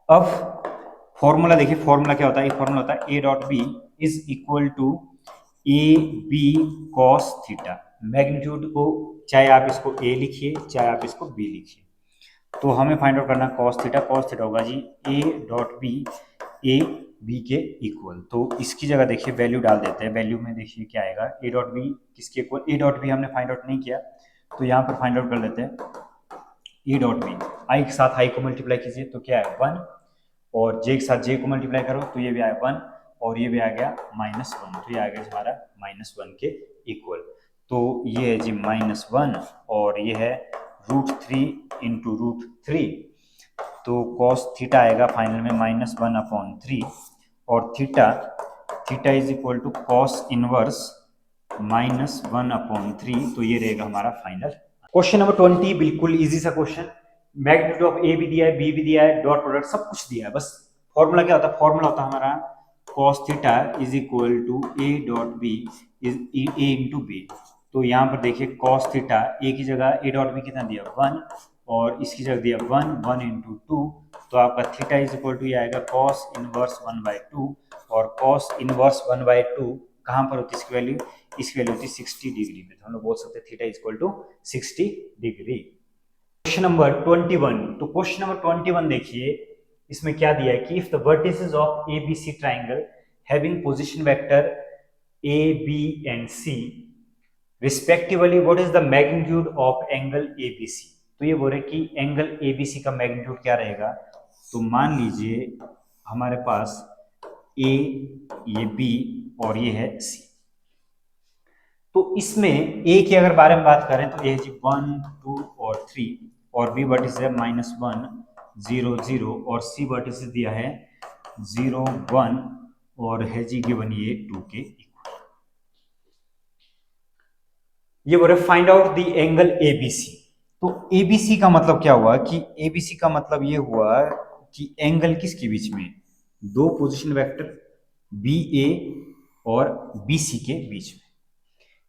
अब फॉर्मूला देखिए, फॉर्मूला क्या होता है, फॉर्मूला होता है a dot B is equal to A B cos theta. Magnitude को चाहे आप इसको a लिखिए चाहे आप इसको b लिखिए, तो हमें फाइंड आउट करना कॉस थीटा। कॉस थीटा होगा जी a dot B A B के इक्वल, तो इसकी जगह देखिए वैल्यू डाल देते हैं। वैल्यू में देखिए क्या आएगा, a डॉट बी किसके इक्वल, a डॉट बी हमने फाइंड आउट नहीं किया तो यहाँ पर फाइंड आउट कर लेते हैं। a डॉट बी i के साथ i को मल्टीप्लाई कीजिए तो क्या है 1, और j के साथ j को मल्टीप्लाई करो तो ये भी आया 1, और ये भी आ गया -1, तो ये आ गया हमारा -1 के इक्वल। तो ये है जी -1 और ये है √3 इंटू √3, तो कॉस थीटा आएगा फाइनल में -1/3, और theta is equal to cos inverse -1/3, तो ये रहेगा हमारा फाइनल। क्वेश्चन नंबर 20 बिल्कुल इजी सा क्वेश्चन, मैग्नीट्यूड ऑफ ए भी दिया है, बी भी दिया है, डॉट प्रोडक्ट सब कुछ दिया है। बस फॉर्मूला क्या होता है, फॉर्मूला होता है हमारा cos theta is equal to A dot B is A into B. तो यहाँ पर देखिए cos थीटा ए की जगह ए डॉट बी कितना दिया 1, और इसकी जगह दिया 1 इंटू 2, तो आपका थीटा इज इक्वल टू ये आएगा cos इनवर्स 1/2, और cos इनवर्स 1/2 कहाँ पर होती है इसकी वैल्यू, इसकी वैल्यू होती है 60 डिग्री पे, तो हम लोग बोल सकते हैं theta is equal to 60 degree. Question number 21, तो क्वेश्चन नंबर 21 देखिए, इसमें क्या दिया है कि if the vertices of A B C triangle having position vector A B and C respectively what is the magnitude of angle A B C. तो ये बोल रहे कि एंगल ए बी सी का मैग्नीट्यूड क्या रहेगा, तो मान लीजिए हमारे पास ए, ये बी और ये है सी। तो इसमें ए की अगर बारे में बात करें तो ए जी 1 2 और 3, और बी वर्टिस है -1 0 0, और सी वर्टिस दिया है 0 1, और है जी गिवन ये 2 के इक्वल। ये बोल रहे find out the angle ABC. तो एबीसी का मतलब क्या हुआ कि एबीसी का मतलब ये हुआ कि एंगल किसके बीच में, दो पोजीशन वेक्टर बी ए और बी सी के बीच में,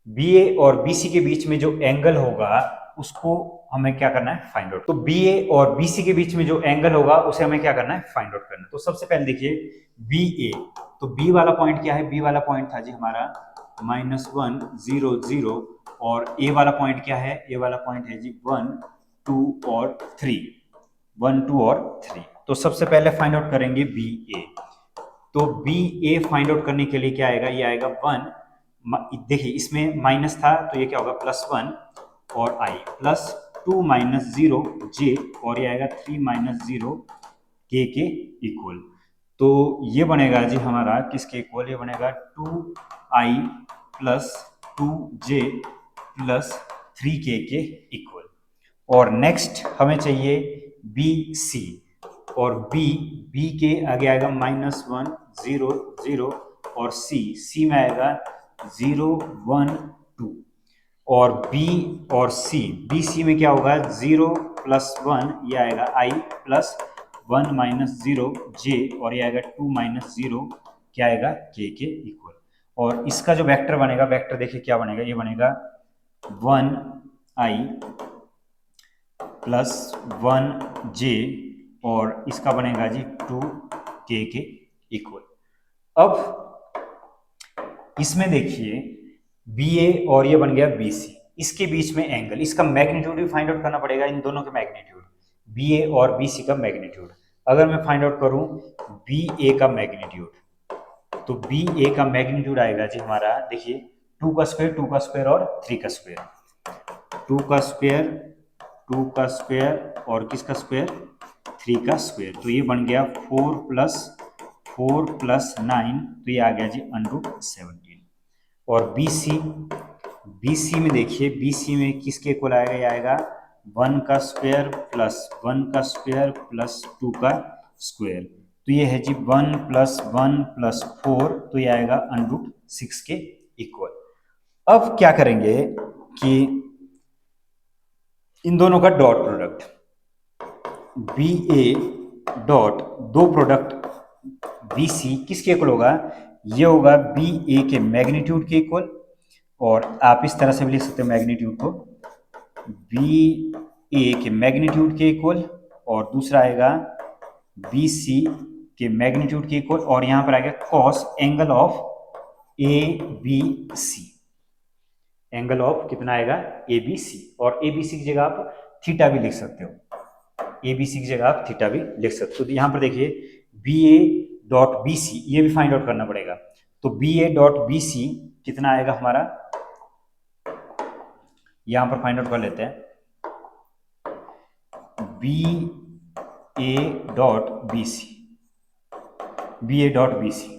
बी ए और बी सी के बीच में जो एंगल होगा उसको हमें क्या करना है, फाइंड आउट। तो बी ए और बी सी के बीच में जो एंगल होगा उसे हमें क्या करना है, फाइंड आउट करना है। तो सबसे पहले देखिए बी ए, तो बी वाला पॉइंट क्या है, बी वाला पॉइंट था जी हमारा -1 0 0, और ए वाला पॉइंट क्या है, ए वाला पॉइंट है जी 1 2 और 3, 1 2 और 3। तो सबसे पहले फाइंड आउट करेंगे बी ए। तो बी ए फाइंड आउट करने के लिए क्या आएगा, ये आएगा 1, देखिए इसमें माइनस था तो ये क्या होगा +1, और आई +2 - 0 जे, और ये आएगा 3 - 0 के इक्वल। तो ये बनेगा जी हमारा किसके इक्वल, ये बनेगा 2i + 2j + 3k के इक्वल। और नेक्स्ट हमें चाहिए बी सी, और बी के आगे आएगा -1 0 0, और सी में आएगा 0 1 2, और बी और बी सी में क्या होगा 0 + 1, ये आएगा i +1 - 0 j, और ये आएगा 2 - 0 क्या आएगा k के इक्वल। और इसका जो वेक्टर बनेगा, वेक्टर देखिए क्या बनेगा, ये बनेगा 1i + 1j, और इसका बनेगा जी 2k के इक्वल। अब इसमें देखिए बी ए और ये बन गया बी सी, इसके बीच में एंगल, इसका मैग्नीट्यूड भी फाइंड आउट करना पड़ेगा, इन दोनों के मैग्नीट्यूड, बी ए और बी सी का मैग्नीट्यूड। अगर मैं फाइंड आउट करूं बी ए का मैग्नीट्यूड, तो बी ए का मैग्नीट्यूड आएगा जी हमारा, देखिए 2 का स्क्वायर और 3 का स्क्वायर, 2 का स्क्वायर 2 का स्क्वायर और किसका स्क्वायर 3 का स्क्वायर, तो ये बन गया 4 + 9, तो ये आ गया जी √17। और BC में देखिए, BC में किसके इक्वल आएगा, ये आएगा 1 का स्क्वायर + 1 का स्क्वायर + 2 का स्क्वायर, तो ये है जी 1 + 1 + 4, तो ये आएगा √6 के इक्वल। अब क्या करेंगे कि इन दोनों का dot product, B A dot दो प्रोडक्ट BC किसके इक्वल होगा, ये होगा बी ए के मैग्नीट्यूड के इक्वल, और आप इस तरह से भी लिख सकते हो मैग्नीट्यूड को, बी ए के मैग्नीट्यूड के इक्वल, और दूसरा आएगा बी सी के मैग्नीट्यूड के इक्वल, और यहां पर आएगा cos angle of A B C, angle of कितना आएगा ए बी सी, और ए बी सी की जगह आप थीटा भी लिख सकते हो, ए बी सी की जगह आप थीटा भी लिख सकते हो। तो यहां पर देखिए B A dot B C, ये भी फाइंड आउट करना पड़ेगा। तो B A dot B C कितना आएगा हमारा, यहां पर फाइंड आउट कर लेते हैं, B A dot B C, B A dot B C.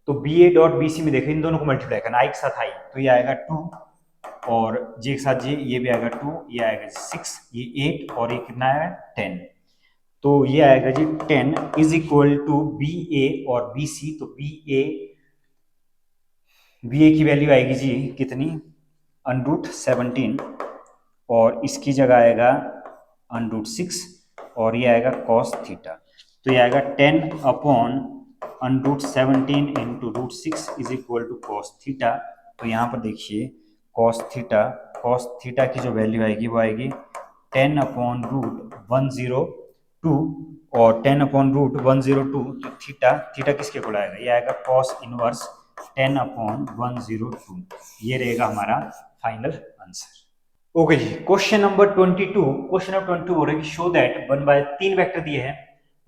तो B A dot B C में देखिए इन दोनों को मल्टीप्लाई करना, आई के साथ आई, तो ये आएगा 2, और जे के साथ जे, ये भी आएगा 2, ये आएगा 6, ये 8, और ये कितना आएगा 10। तो ये आएगा जी 10 इज इक्वल टू बी ए और बी सी। तो बी ए की वैल्यू आएगी जी कितनी, √17, और इसकी जगह आएगा √6, और ये आएगा कॉस थीटा। तो ये आएगा 10 upon √17 into √6 is equal to cos theta. तो यहाँ पर देखिए कॉस थीटा की जो वैल्यू आएगी वो आएगी 10 अपॉन √102, और 10 अपॉन √102, तो थीटा किसके इक्वल आएगा, ये आएगा कॉस इनवर्स 10 अपॉन 102। ये रहेगा हमारा फाइनल आंसर। ओके जी, क्वेश्चन नंबर 22, क्वेश्चन नंबर 22 बोल रहा है कि शो दैट 1/3 वेक्टर दिए हैं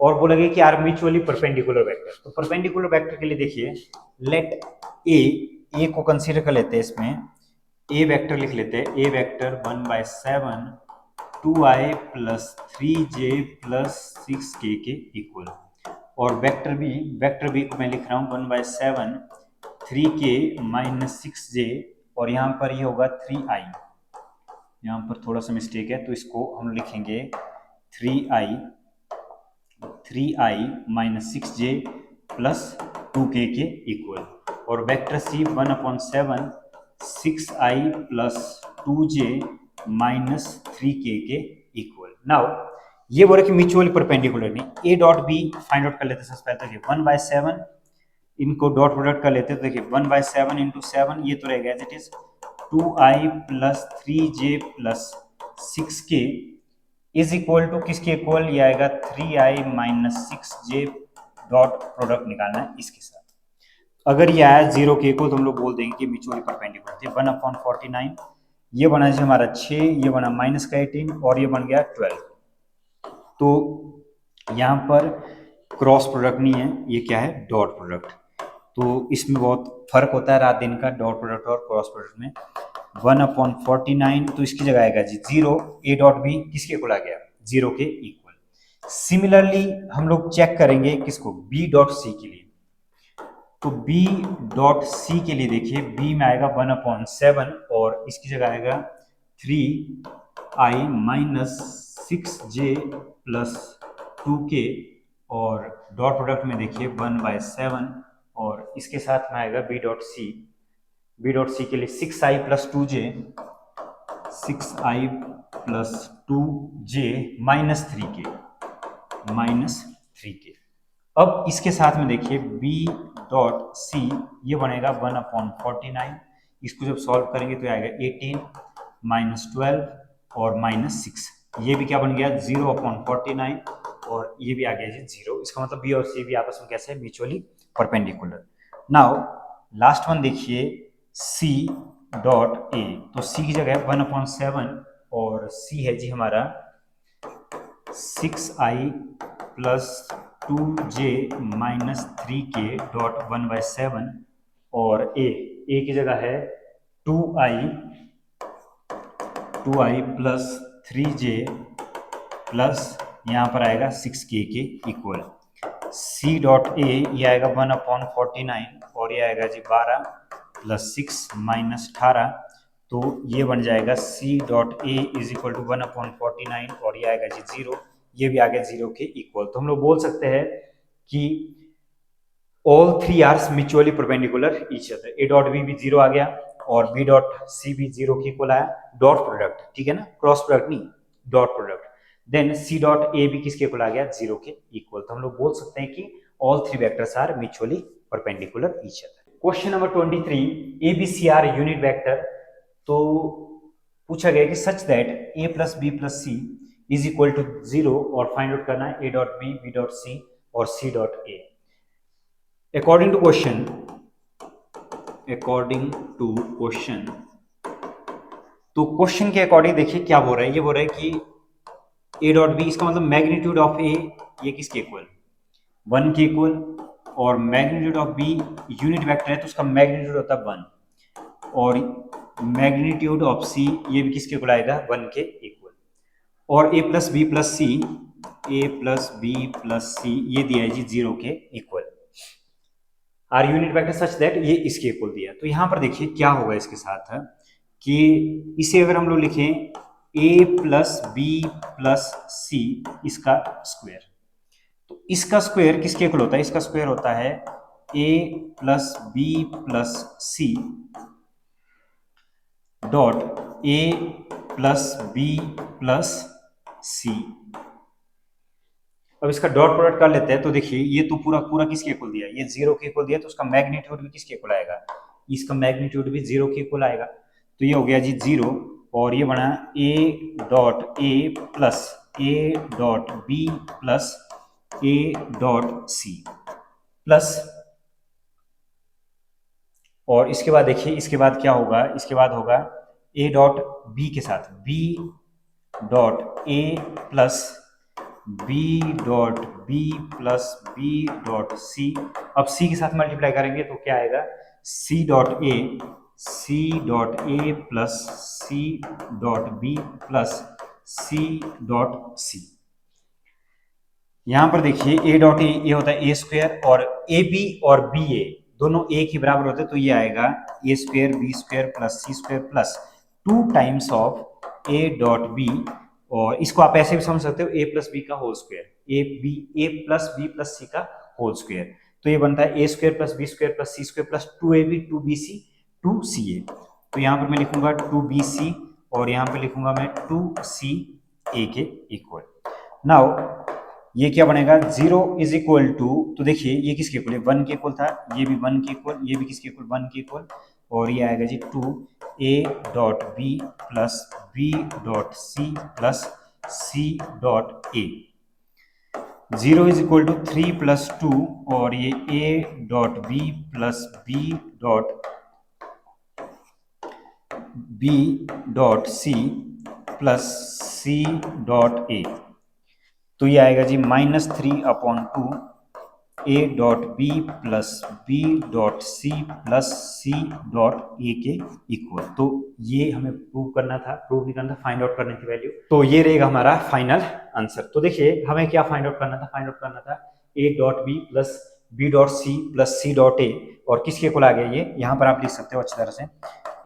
और बोला गया कि आर म्यूचुअली परपेंडिकुलर वेक्टर। तो परपेंडिकुलर वेक्टर के लिए देखिए, लेट ए को कंसीडर कर लेते हैं, इसमें ए वेक्टर लिख लेते हैं, ए vector 1/7 2i plus 3j plus 6k के इक्वल, और वेक्टर बी को मैं लिख रहा हूँ 1/7 3k माइनस 6j, और यहाँ पर ये होगा 3i, यहाँ पर थोड़ा सा मिस्टेक है तो इसको हम लिखेंगे 3i minus 6j plus 2k के इक्वल, और vector C 1/7 6i plus 2j minus 3k के इक्वल। नाउ ये बोल रहे कि म्यूचुअली परपेंडिकुलर नहीं, A dot B find out कर लेते हैं। सबसे पहले देखिए 1/7, इनको डॉट प्रोडक्ट कर लेते हैं, तो देखिए 1/7 इंटू 7, ये तो रहेगा as it is 2i plus 3j plus 6k is equal to किसके इक्वल, ये आएगा 3i minus 6j, dot product निकालना है इसके साथ। अगर ये आया 0 के इक्वल तो हम लोग बोल देंगे कि म्यूचुअली परपेंडिकुलर थे। 1/49, ये बना जी हमारा 6, ये बना माइनस का 18, और ये बन गया 12। तो यहाँ पर क्रॉस प्रोडक्ट नहीं है, ये क्या है डॉट प्रोडक्ट। तो इसमें बहुत फर्क होता है रात दिन का, डॉट प्रोडक्ट और क्रॉस प्रोडक्ट में। 1/49, तो इसकी जगह आएगा जी 0, ए डॉट बी किसके इक्वल आ गया 0 के इक्वल। सिमिलरली हम लोग चेक करेंगे किसको, बी डॉट सी के लिए। तो बी डॉट सी के लिए देखिए, बी में आएगा 1/7, और इसकी जगह आएगा 3i minus 6j plus 2k, और डॉट प्रोडक्ट में देखिए 1/7, और इसके साथ में आएगा बी डॉट सी के लिए 6i plus 2j, 6i plus 2j minus 3k। अब इसके साथ में देखिए b डॉट सी, ये बनेगा 1/49, इसको जब सॉल्व करेंगे तो आएगा 18 माइनस 12 और माइनस 6, ये भी क्या बन गया 0/49, और ये भी आ गया जी 0। इसका मतलब बी और सी भी आपस में कैसे mutually perpendicular. Now last one देखिए सी डॉट ए, तो सी की जगह 1/7, और सी है जी हमारा 6i plus 2j minus 3k dot 1/7, और ए की जगह है 2i प्लस 3j प्लस यहाँ पर आएगा 6k के इक्वल। सी डॉट ए ये आएगा 1/49, और ये आएगा जी 12 प्लस 6 माइनस 18, तो ये बन जाएगा C dot A is equal to 1/49, और ये आएगा जी 0, ये भी आ गया 0 के इक्वल। तो हम लोग बोल सकते हैं कि all 3 are mutually perpendicular each other. A dot B भी 0 आ गया, और बी डॉट सी भी 0 के इक्वल आया, डॉट प्रोडक्ट, ठीक है ना, क्रॉस प्रोडक्ट नहीं, dot product. Then C dot A भी किसके इक्वल आ गया 0 के इक्वल। तो हम लोग बोल सकते हैं कि all 3 vectors are mutually perpendicular each other. Question number 23, A B C are unit vector. तो पूछा गया कि such that A plus B plus C is equal to 0 और फाइंड आउट करना है A dot B dot C और C dot A. According to question, तो question के अकॉर्डिंग देखिए क्या बोल रहा है। ये बोल रहा है कि ए डॉट बी, इसका मतलब मैग्नीट्यूड ऑफ ए ये किसके इक्वल, 1 के इक्वल, और magnitude of B unit vector है तो उसका मैग्नीट्यूड होता है 1, और मैग्नीट्यूड ऑफ सी ये भी किसके इक्वल आएगा, 1 के इक्वल। और A plus B plus C, A plus B plus C ये दिया है जी 0 के equal. Are unit vector such that ये इसके इक्वल दिया। तो यहां पर देखिए क्या होगा इसके साथ कि इसे अगर हम लोग लिखें a plus B plus C इसका स्क्वायर, तो इसका स्क्वायर किसके इक्वल होता है, इसका स्क्वायर होता है a plus B plus C dot a plus B plus C. अब इसका डॉट प्रोडक्ट कर लेते हैं। तो देखिए ये तो पूरा पूरा किसके इक्वल दिया, ये 0 के इक्वल दिया, तो उसका मैग्नीट्यूड भी किसके इक्वल आएगा, इसका मैग्नीट्यूड भी 0 के इक्वल आएगा। तो ये हो गया जी 0, और ये बना A dot A plus A dot B plus A dot C plus, और इसके बाद देखिए इसके बाद क्या होगा, इसके बाद होगा ए डॉट बी के साथ B dot A plus B dot B plus B dot C. अब सी के साथ मल्टीप्लाई करेंगे तो क्या आएगा, C dot A plus C dot B plus C dot C. यहां पर देखिए ए डॉट ए होता है ए स्क्वायर, और ए बी और बी ए दोनों एक ही बराबर होते हैं, तो ये आएगा A square B square plus C square plus 2 times of A dot B, और इसको आप ऐसे भी समझ सकते हो ए प्लस बी का whole square, A plus B plus C का होल स्क्वायर। तो ये बनता है A square plus B square plus C square plus 2ab 2bc 2ca। तो यहाँ पर मैं लिखूंगा 2bc और यहाँ पे लिखूंगा मैं 2ca के इक्वल। नाउ ये क्या बनेगा, 0 इज इक्वल टू, तो देखिए ये किसके इक्वल है, 1 के इक्वल था, ये भी 1 के इक्वल, ये भी किसके इक्वल, 1 के इक्वल, और ये आएगा जी 2a dot B plus B dot C plus C dot A. 0 is equal to 3 plus 2, और ये a dot B plus B dot C plus C dot A. तो ये आएगा जी -3/2 A dot B plus B dot C plus C dot A के equal. तो ये हमें प्रूव नहीं करना था, फाइंड आउट करने की वैल्यू। तो ये रहेगा हमारा फाइनल आंसर। तो देखिए हमें क्या फाइंड आउट करना था A dot B plus B dot C plus C dot A, और किसके इक्वल आ गया ये, यहाँ पर आप लिख सकते हो अच्छी तरह से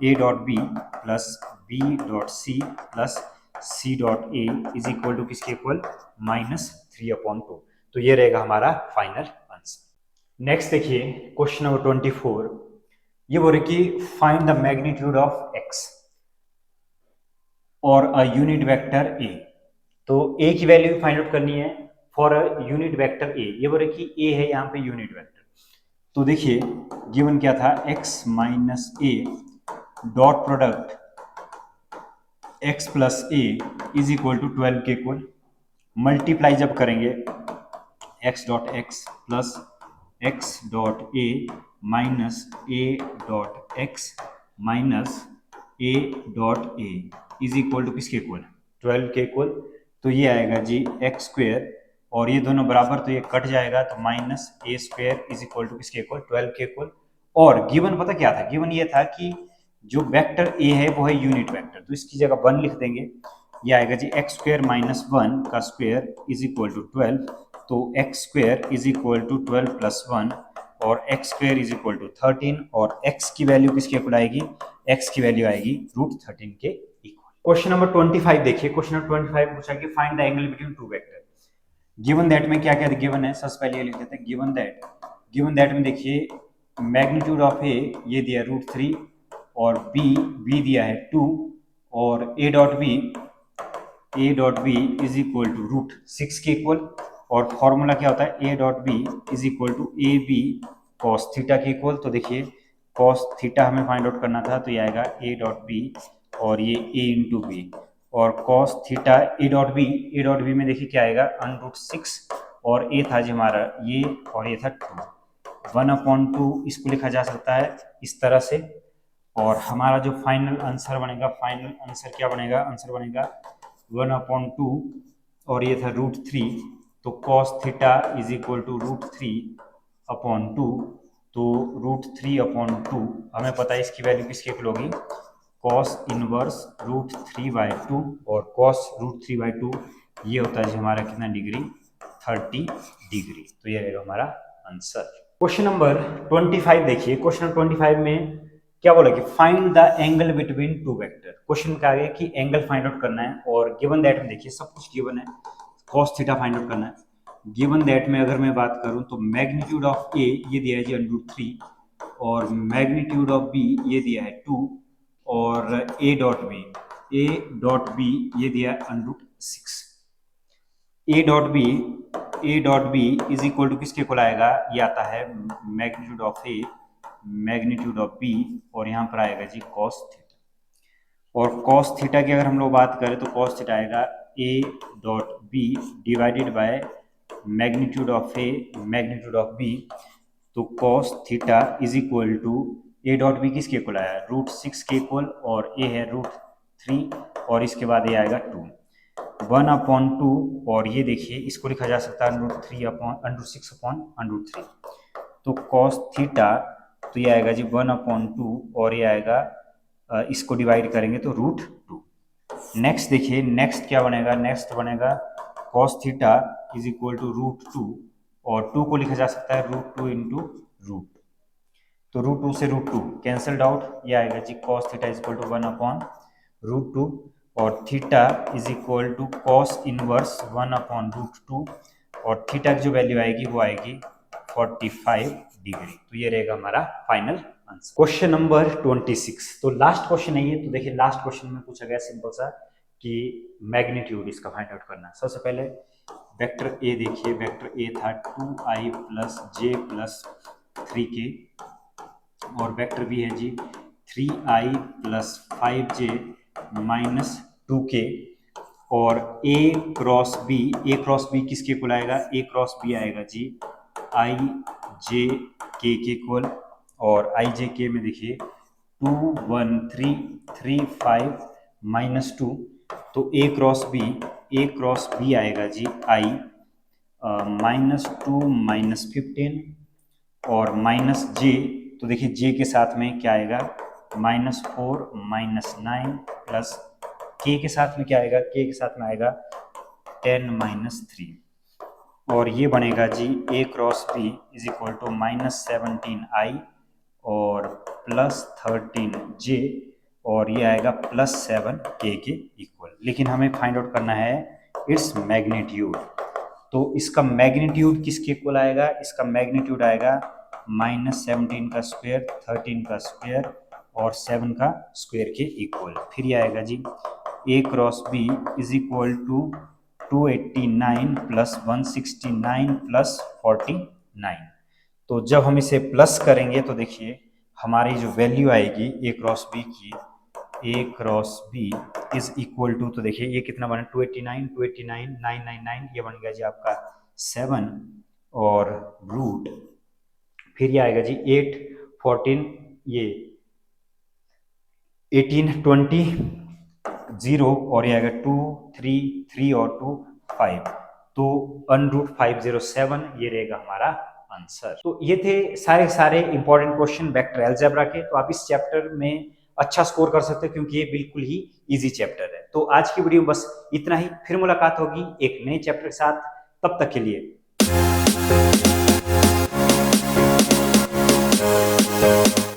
A dot B plus B dot C plus C dot A is equal to किसके इक्वल, -3/2। तो ये रहेगा हमारा फाइनल आंसर। नेक्स्ट देखिए क्वेश्चन नंबर 24, ये बोल रहे कि find the magnitude of X और अ यूनिट वेक्टर ए। तो ए की वैल्यू फाइंड आउट करनी है for a unit vector A. ये बोल रहे कि ए है यहाँ पे यूनिट वेक्टर। तो देखिए गिवन क्या था, x minus A dot product x plus A is equal to 12 के इक्वल। मल्टीप्लाई जब करेंगे x dot X plus x dot A minus A dot X minus A dot A is equal to किसके equal, 12 के equal. तो ये आएगा जी x square, और ये दोनों बराबर तो ये कट जाएगा, तो minus A square is equal to किसके इक्वल, 12 के इक्वल। और गिवन पता क्या था, गिवन ये था कि जो वेक्टर ए है वो है यूनिट वेक्टर, तो इसकी जगह 1 लिख देंगे। ये आएगा जी एक्स स्क्वायर माइनस 1 का स्क्वायर इज इक्वल टू 12। तो X square is equal to 12 plus 1, और X square is equal to 13, और एक्स की वैल्यू किसके इक्वल आएगी, एक्स की वैल्यू आएगी √13 के इक्वल। क्वेश्चन नंबर 25 देखिए, क्वेश्चन नंबर 25 पूछा कि find the angle between two vector. Given that में क्या क्या गिवन है, सबसे पहले ये लिख देते हैं गिवन दैट में देखिए मैग्नीट्यूड ऑफ ए ये दिया √3, और बी दिया है 2, और A dot B is equal to √6 के इक्वल। और फॉर्मूला क्या होता है, A dot B is equal to A B cos theta के इक्वल। तो देखिए कॉस थीटा हमें फाइंड आउट करना था, तो ये आएगा ए डॉट बी और ये ए इंटू बी, और cos theta A dot B में देखिए क्या आएगा √6, और ए था जी हमारा ये और ये था 2, 1/2 इसको लिखा जा सकता है इस तरह से। और हमारा जो फाइनल आंसर बनेगा, फाइनल आंसर क्या बनेगा, आंसर बनेगा 1/2 और ये था √3, तो cos theta is equal to √3/2, तो √3/2 हमें पता है इसकी वैल्यू किसके इक्वल होगी, कॉस इनवर्स √3/2, और कॉस √3/2 ये होता है जी हमारा कितना डिग्री, 30 डिग्री। तो ये रहेगा हमारा आंसर। क्वेश्चन नंबर 25 देखिए, क्वेश्चन नंबर 25 में क्या बोला कि find the angle between two vector. Question का आगे कि एंगल फाइंड आउट करना है, और गिवन दैट में देखिए सब कुछ गिवन है, कॉस थीटा फाइंड आउट करना है। गिवन दैट में अगर मैं बात करूं तो मैग्नीट्यूड ऑफ ए ये दिया है जी √3, और मैग्नीट्यूड ऑफ बी ये दिया है 2, और ए डॉट बी ये दिया है √6। A dot B is equal to किसके इक्वल आएगा, ये आता है magnitude of A magnitude of B, और यहाँ पर आएगा जी कॉस थीटा। और कॉस थीटा की अगर हम लोग बात करें तो कॉस थीटा आएगा A dot B divided by magnitude of A magnitude of B, तो cos theta is equal to A dot B किसके इक्वल आया, √6 के इक्वल, और ए है √3, और इसके बाद ये आएगा 2, 1/2, और ये देखिए इसको लिखा जा सकता है √6/√3, तो कॉस थीटा तो ये आएगा जी 1/2, और ये आएगा इसको डिवाइड करेंगे तो √2। नेक्स्ट देखिए, नेक्स्ट क्या बनेगा, नेक्स्ट बनेगा cos theta is equal to √2, और 2 को लिखा जा सकता है √2 इंटू रूट, तो √2 से √2 कैंसल्ड आउट, ये आएगा जी cos theta is equal to 1/√2, और theta is equal to cos inverse 1/√2, और थीटा की जो वैल्यू आएगी वो आएगी 45 डिग्री। तो ये रहेगा हमारा फाइनल आंसर। क्वेश्चन नंबर 26, तो लास्ट क्वेश्चन है ये। तो देखिए लास्ट क्वेश्चन में पूछा गया सिंपल सा कि मैग्नीट्यूड इसका फाइंड आउट करना है। सबसे पहले वेक्टर ए देखिए, वेक्टर ए था 2i + j + 3k, और वेक्टर बी है जी 3i + 5j - 2k, और a क्रॉस बी किसके इक्वल आएगा, a क्रॉस बी आएगा जी i j k के इक्वल, और i j k में देखिए 2 1 3 3 5 -2, तो a क्रॉस बी आएगा जी i -2 -15, और -j, तो देखिए j के साथ में क्या आएगा -4 -9, प्लस k के साथ में क्या आएगा, k के साथ में आएगा 10 -3, और ये बनेगा जी a cross b is equal to -17i और +13j, और ये आएगा +7k के इक्वल। लेकिन हमें फाइंड आउट करना है इट्स मैग्नीट्यूड, तो इसका मैग्नीट्यूड किसके इक्वल आएगा, इसका मैग्नीट्यूड आएगा -17 का स्क्वायर, 13 का स्क्वायर, और 7 का स्क्वायर के इक्वल। फिर ये आएगा जी a cross b is equal to 289 + 169 + 49। तो जब हम इसे प्लस करेंगे तो देखिए हमारी जो वैल्यू आएगी a क्रॉस b की, a cross b is equal to, तो देखिए ये कितना बना 289 999, ये बन गया जी आपका 7 और रूट, फिर ये आएगा जी 8 14, ये 18 20 0, और ये आएगा 2 3 3 और 2 5, तो √507 ये रहेगा हमारा आंसर। तो ये थे सारे इंपॉर्टेंट क्वेश्चन वेक्टर अलजेब्रा के। तो आप इस चैप्टर में अच्छा स्कोर कर सकते हो क्योंकि ये बिल्कुल ही इजी चैप्टर है। तो आज की वीडियो बस इतना ही, फिर मुलाकात होगी एक नए चैप्टर के साथ, तब तक के लिए।